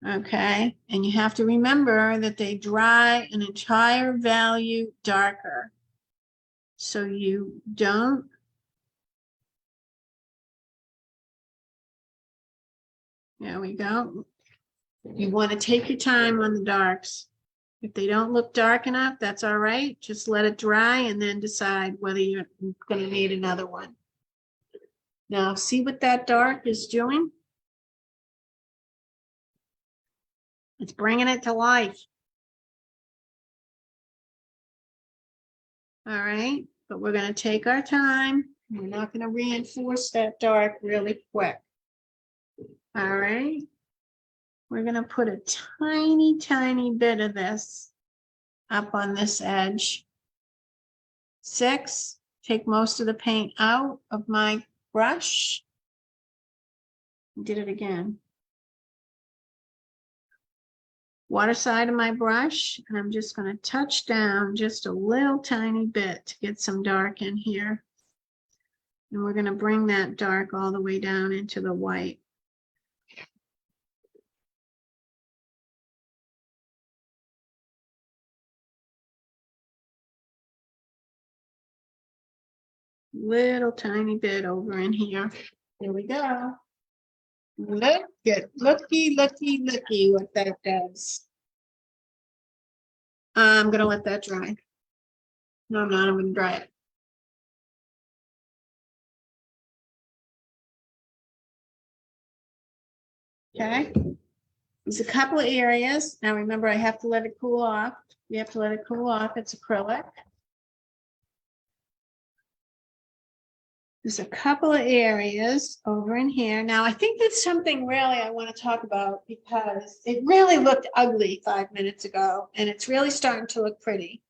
Speaker 1: Okay, and you have to remember that they dry an entire value darker. So you don't there we go. You want to take your time on the darks. If they don't look dark enough, that's all right. Just let it dry and then decide whether you're going to need another one. Now, see what that dark is doing? It's bringing it to life. All right, but we're going to take our time. We're not going to reinforce that dark really quick. All right. We're going to put a tiny, tiny bit of this up on this edge. 6, take most of the paint out of my brush. Did it again. Water side of my brush, and I'm just going to touch down just a little tiny bit to get some dark in here. And we're going to bring that dark all the way down into the white. Little tiny bit over in here. There we go. Look at, looky what that does. I'm going to let that dry. No, I'm not. I'm going to dry it. Okay. There's a couple of areas. Now remember, I have to let it cool off. You have to let it cool off. It's acrylic. There's a couple of areas over in here. Now, I think that's something really I want to talk about because it really looked ugly 5 minutes ago, and it's really starting to look pretty.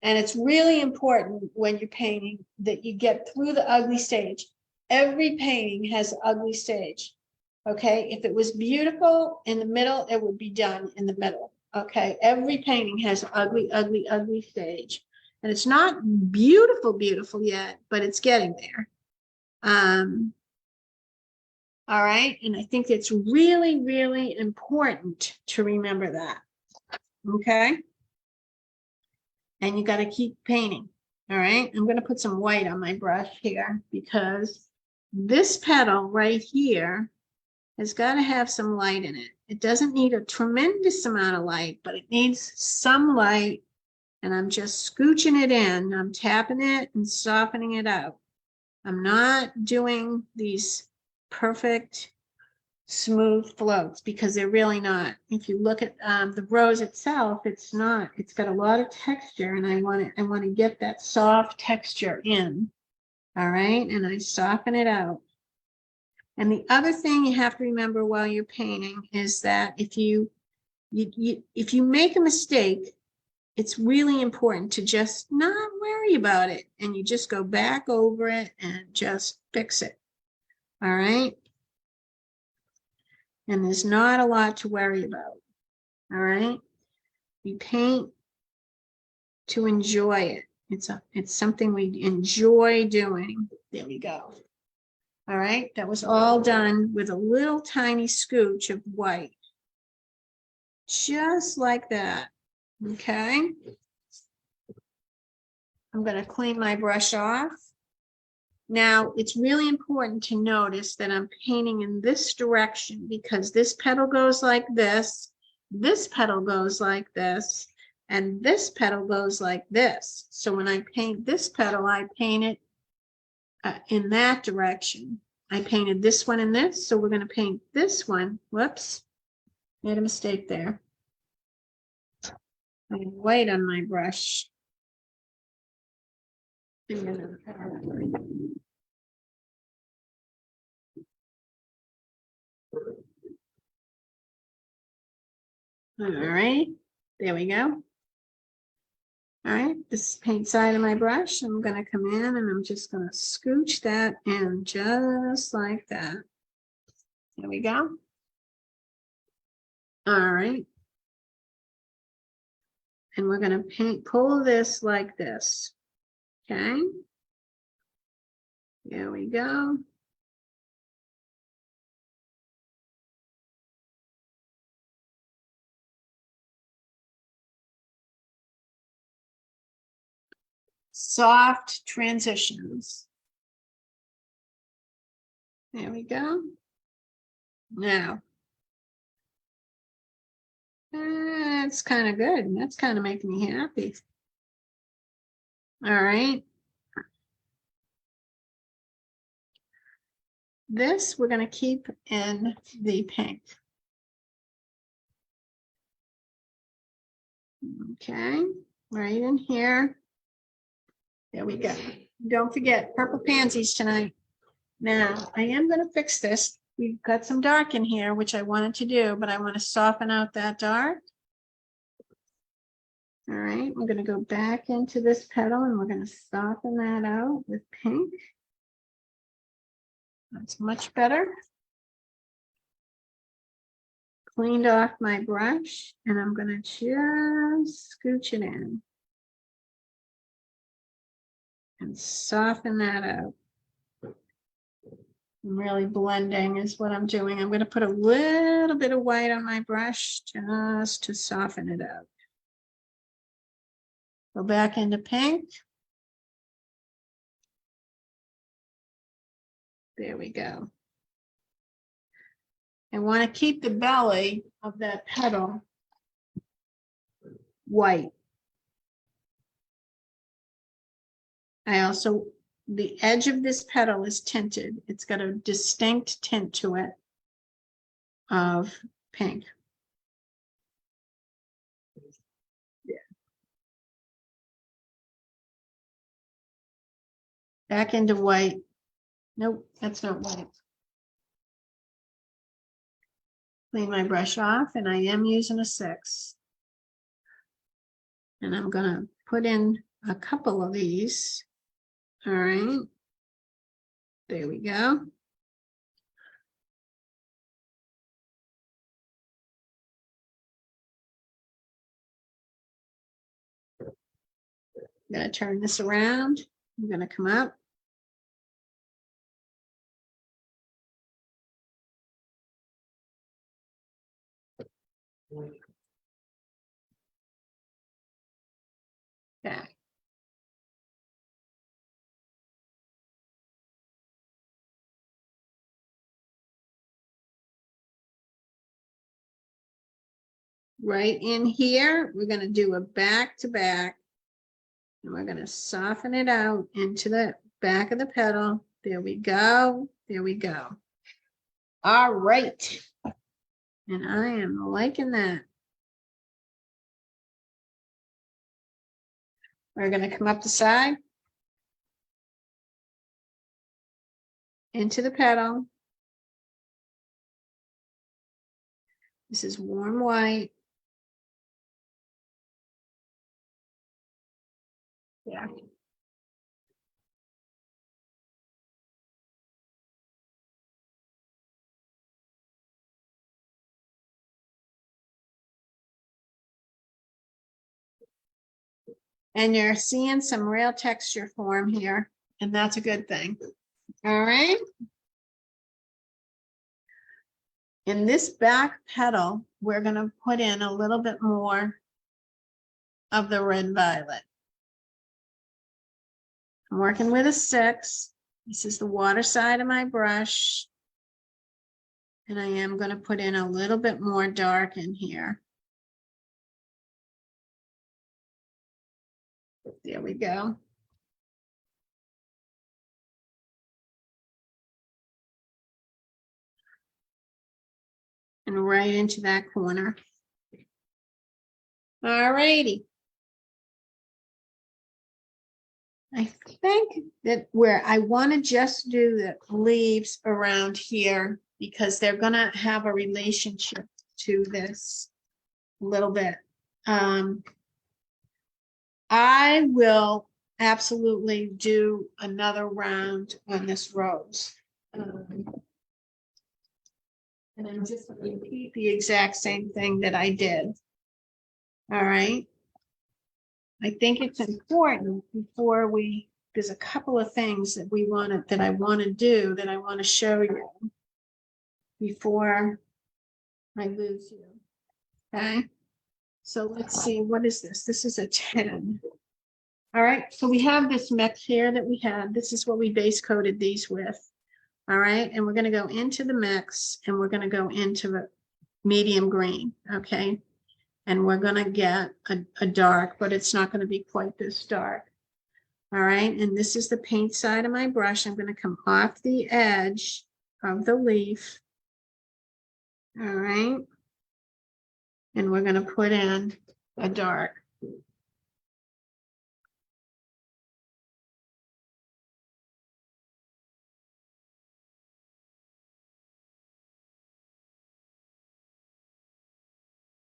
Speaker 1: And it's really important when you're painting that you get through the ugly stage. Every painting has an ugly stage. Okay, if it was beautiful in the middle, it would be done in the middle. Okay, every painting has an ugly, ugly, ugly stage. And it's not beautiful, beautiful yet, but it's getting there. All right, and I think it's really, really important to remember that. Okay, and you got to keep painting. All right, I'm going to put some white on my brush here because this petal right here has got to have some light in it. It doesn't need a tremendous amount of light, but it needs some light. And I'm just scooching it in. I'm tapping it and softening it out. I'm not doing these perfect smooth floats, because they're really not. If you look at the rose itself, it's not. It's got a lot of texture, and I want to get that soft texture in. All right, and I soften it out. And the other thing you have to remember while you're painting is that if you make a mistake, it's really important to just not worry about it, and you just go back over it and just fix it. All right. And there's not a lot to worry about. All right. You paint to enjoy it. It's something we enjoy doing. There we go. All right. That was all done with a little tiny scooch of white. Just like that. Okay. I'm going to clean my brush off. Now, it's really important to notice that I'm painting in this direction, because this petal goes like this petal goes like this, and this petal goes like this. So when I paint this petal, I paint it in that direction. I painted this one in this, so we're going to paint this one. Whoops, made a mistake there. I have white on my brush. All right, there we go. All right, this is paint side of my brush. I'm going to come in and I'm just going to scooch that in just like that. There we go. All right. And we're going to pull this like this. Okay. There we go. Soft transitions. There we go. Now, that's kind of good. That's kind of making me happy. All right. This we're going to keep in the pink. Okay, right in here. There we go. Don't forget purple pansies tonight. Now, I am going to fix this. We've got some dark in here, which I wanted to do, but I want to soften out that dark. All right, we're going to go back into this petal and we're going to soften that out with pink. That's much better. Cleaned off my brush and I'm going to just scooch it in and soften that out. I'm really blending is what I'm doing. I'm going to put a little bit of white on my brush just to soften it out. Go back into pink. There we go. I want to keep the belly of that petal white. The edge of this petal is tinted. It's got a distinct tint to it of pink. Yeah. Back into white. Nope, that's not white. Clean my brush off, and I am using a 6. And I'm going to put in a couple of these. All right. There we go. I'm going to turn this around. I'm going to come up. Back. Right in here, we're going to do a back to back. And we're going to soften it out into the back of the petal. There we go. There we go. All right. And I am liking that. We're going to come up the side. Into the petal. This is warm white. Yeah. And you're seeing some real texture form here, and that's a good thing. All right. In this back petal, we're going to put in a little bit more of the red violet. I'm working with a 6. This is the water side of my brush. And I am going to put in a little bit more dark in here. There we go. And right into that corner. All righty. I think that where I want to just do the leaves around here because they're going to have a relationship to this a little bit. I will absolutely do another round on this rose. And I'm just going to repeat the exact same thing that I did. All right. I think it's important before there's a couple of things that I want to do that I want to show you before I lose you. Okay. So let's see, what is this? This is a 10. All right. So we have this mix here that we had. This is what we base coated these with. All right. And we're going to go into the mix and we're going to go into a medium green. Okay. And we're going to get a dark, but it's not going to be quite this dark. All right. And this is the paint side of my brush. I'm going to come off the edge of the leaf. All right. And we're going to put in a dark.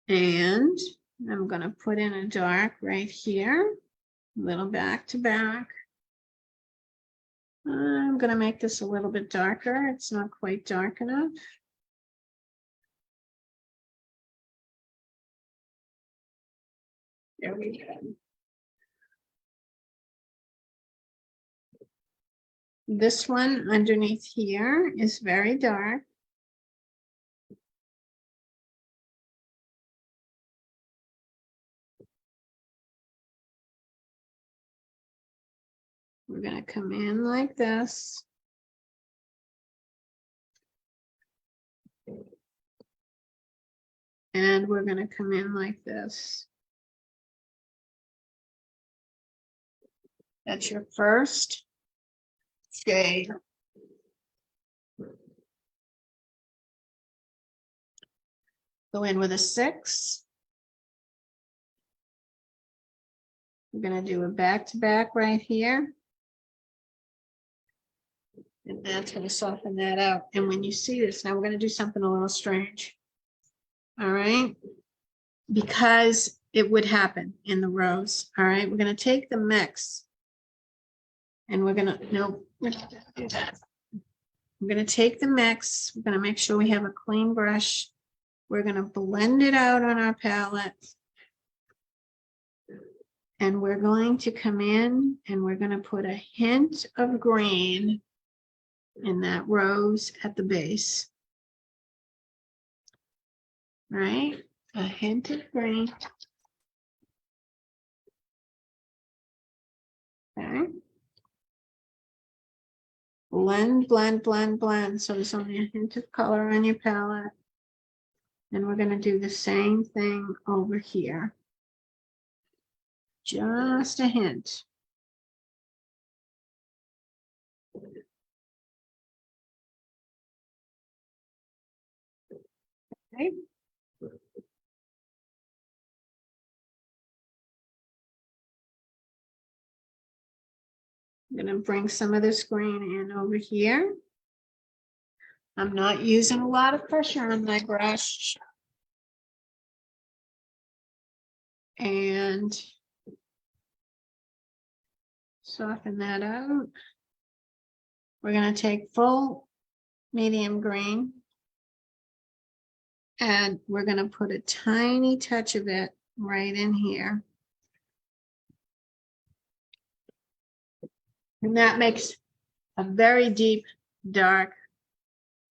Speaker 1: And I'm going to put in a dark right here, a little back to back. I'm going to make this a little bit darker. It's not quite dark enough. There we go. This one underneath here is very dark. We're going to come in like this. And we're going to come in like this. That's your first shade. Go in with a 6. We're going to do a back to back right here. And that's going to soften that out. And when you see this, now we're going to do something a little strange. All right. Because it would happen in the rose. All right. We're going to take the mix. And we're going to, no, we're not going to do that. We're going to take the mix. We're going to make sure we have a clean brush. We're going to blend it out on our palette. And we're going to come in and we're going to put a hint of green in that rose at the base. Right? A hint of green. Okay. Blend, blend, blend, blend. So there's only a hint of color on your palette. And we're going to do the same thing over here. Just a hint. Okay. I'm gonna bring some of this green in over here. I'm not using a lot of pressure on my brush. And soften that out. We're gonna take full medium green and we're gonna put a tiny touch of it right in here. And that makes a very deep, dark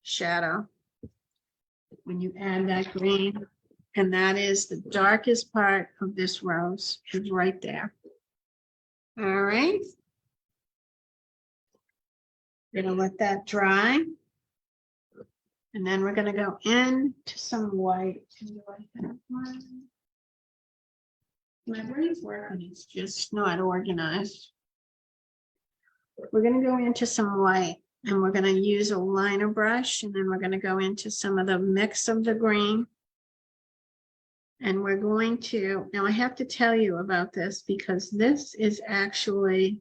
Speaker 1: shadow when you add that green. And that is the darkest part of this rose, is right there. All right. We're gonna let that dry. And then we're gonna go into some white. My brain's working, it's just not organized. We're gonna go into some white and we're gonna use a liner brush and then we're gonna go into some of the mix of the green. And we're going to, now I have to tell you about this because this is actually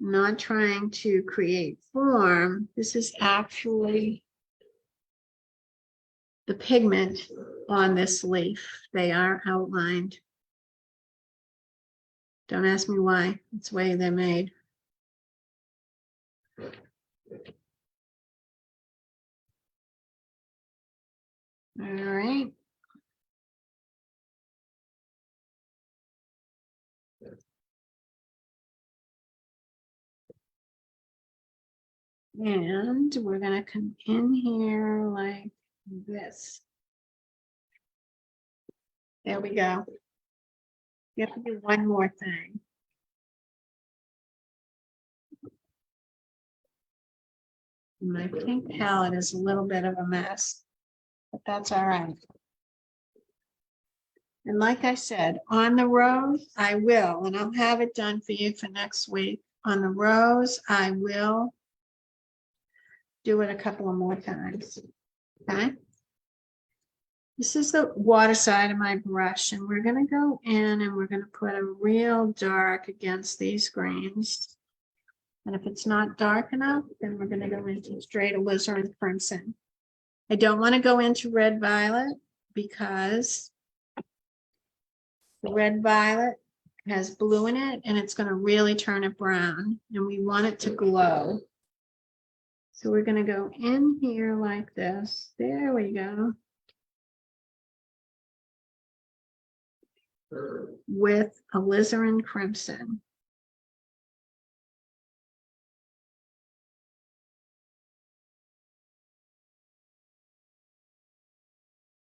Speaker 1: not trying to create form. This is actually the pigment on this leaf. They are outlined. Don't ask me why, it's the way they're made. All right. And we're gonna come in here like this. There we go. You have to do one more thing. My pink palette is a little bit of a mess, but that's all right. And like I said, on the rose, I will, and I'll have it done for you for next week. On the rose, I will do it a couple of more times, okay? This is the water side of my brush, and we're gonna go in and we're gonna put a real dark against these greens. And if it's not dark enough, then we're gonna go into straight alizarin crimson. I don't wanna go into red violet because the red violet has blue in it and it's gonna really turn it brown and we want it to glow. So we're gonna go in here like this. There we go. With alizarin crimson.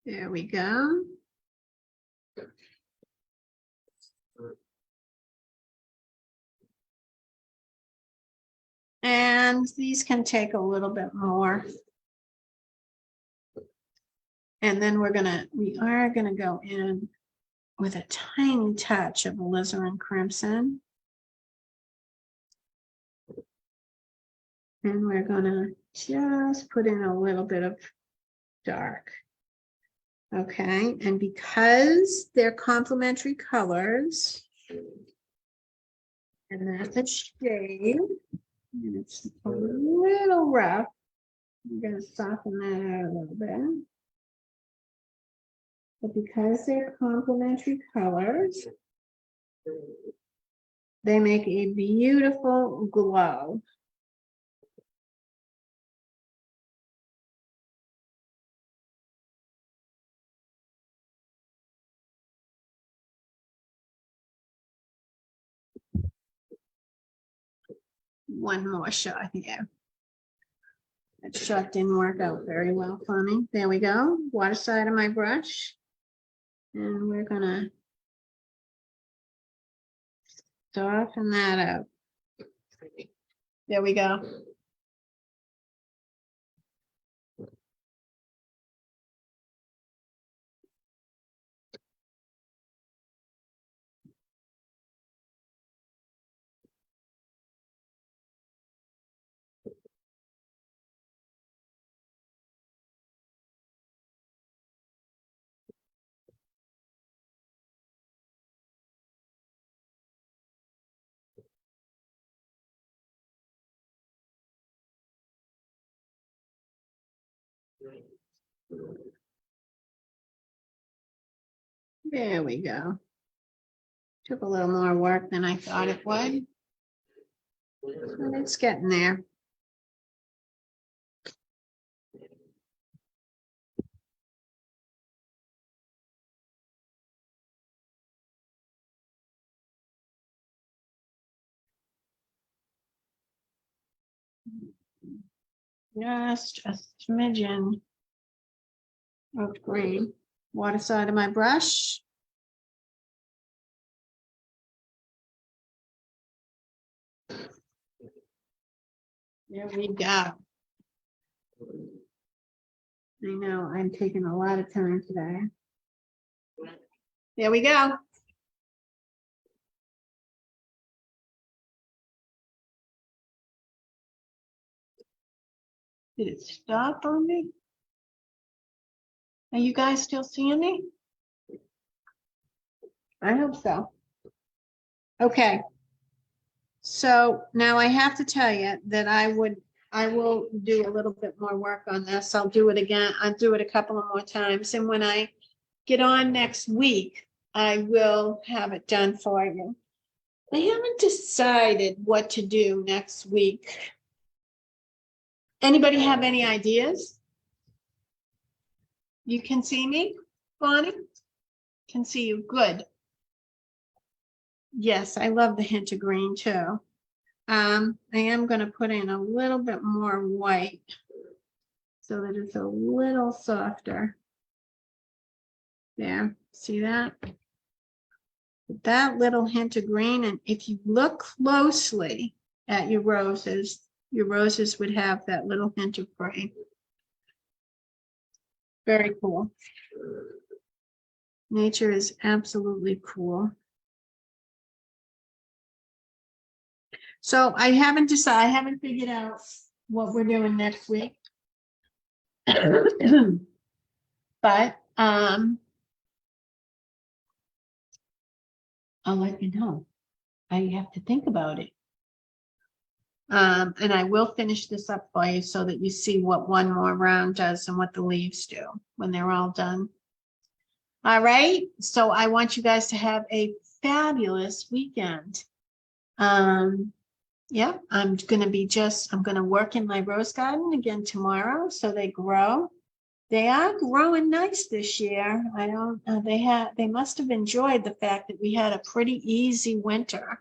Speaker 1: There we go. And these can take a little bit more. And then we are gonna go in with a tiny touch of alizarin crimson. And we're gonna just put in a little bit of dark. Okay, and because they're complementary colors, and that's a shade, and it's a little rough, I'm gonna soften that out a little bit. But because they're complementary colors, they make a beautiful glow. One more shot here. That shot didn't work out very well for me. There we go. Water side of my brush. And we're gonna soften that out. There we go. There we go. Took a little more work than I thought it would. But it's getting there. Just a smidgen of green. Water side of my brush. There we go. I know I'm taking a lot of time today. There we go. Did it stop on me? Are you guys still seeing me? I hope so. Okay. So now I have to tell you that I will do a little bit more work on this. I'll do it again. I'll do it a couple of more times. And when I get on next week, I will have it done for you. I haven't decided what to do next week. Anybody have any ideas? You can see me, Bonnie? Can see you. Good. Yes, I love the hint of green too. I am going to put in a little bit more white so that it's a little softer. There, see that? That little hint of green, and if you look closely at your roses would have that little hint of green. Very cool. Nature is absolutely cool. So I haven't decided, I haven't figured out what we're doing next week. But I'll let you know. I have to think about it. And I will finish this up for you so that you see what one more round does and what the leaves do when they're all done. All right, so I want you guys to have a fabulous weekend. Yeah, I'm gonna work in my rose garden again tomorrow so they grow. They are growing nice this year. I don't, they must have enjoyed the fact that we had a pretty easy winter.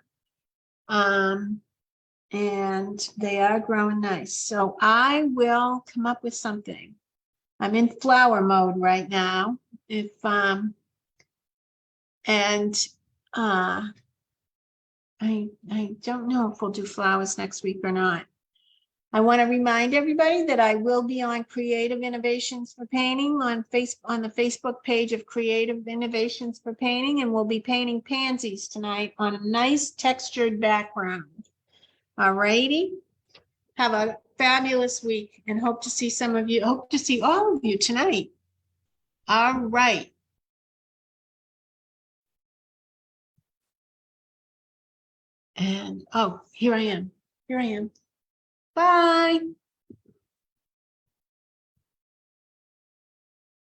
Speaker 1: And they are growing nice. So I will come up with something. I'm in flower mode right now. I don't know if we'll do flowers next week or not. I want to remind everybody that I will be on Creative Innovations for Painting on the Facebook page of Creative Innovations for Painting, and we'll be painting pansies tonight on a nice textured background. All righty. Have a fabulous week and hope to see all of you tonight. All right. And oh, here I am. Bye.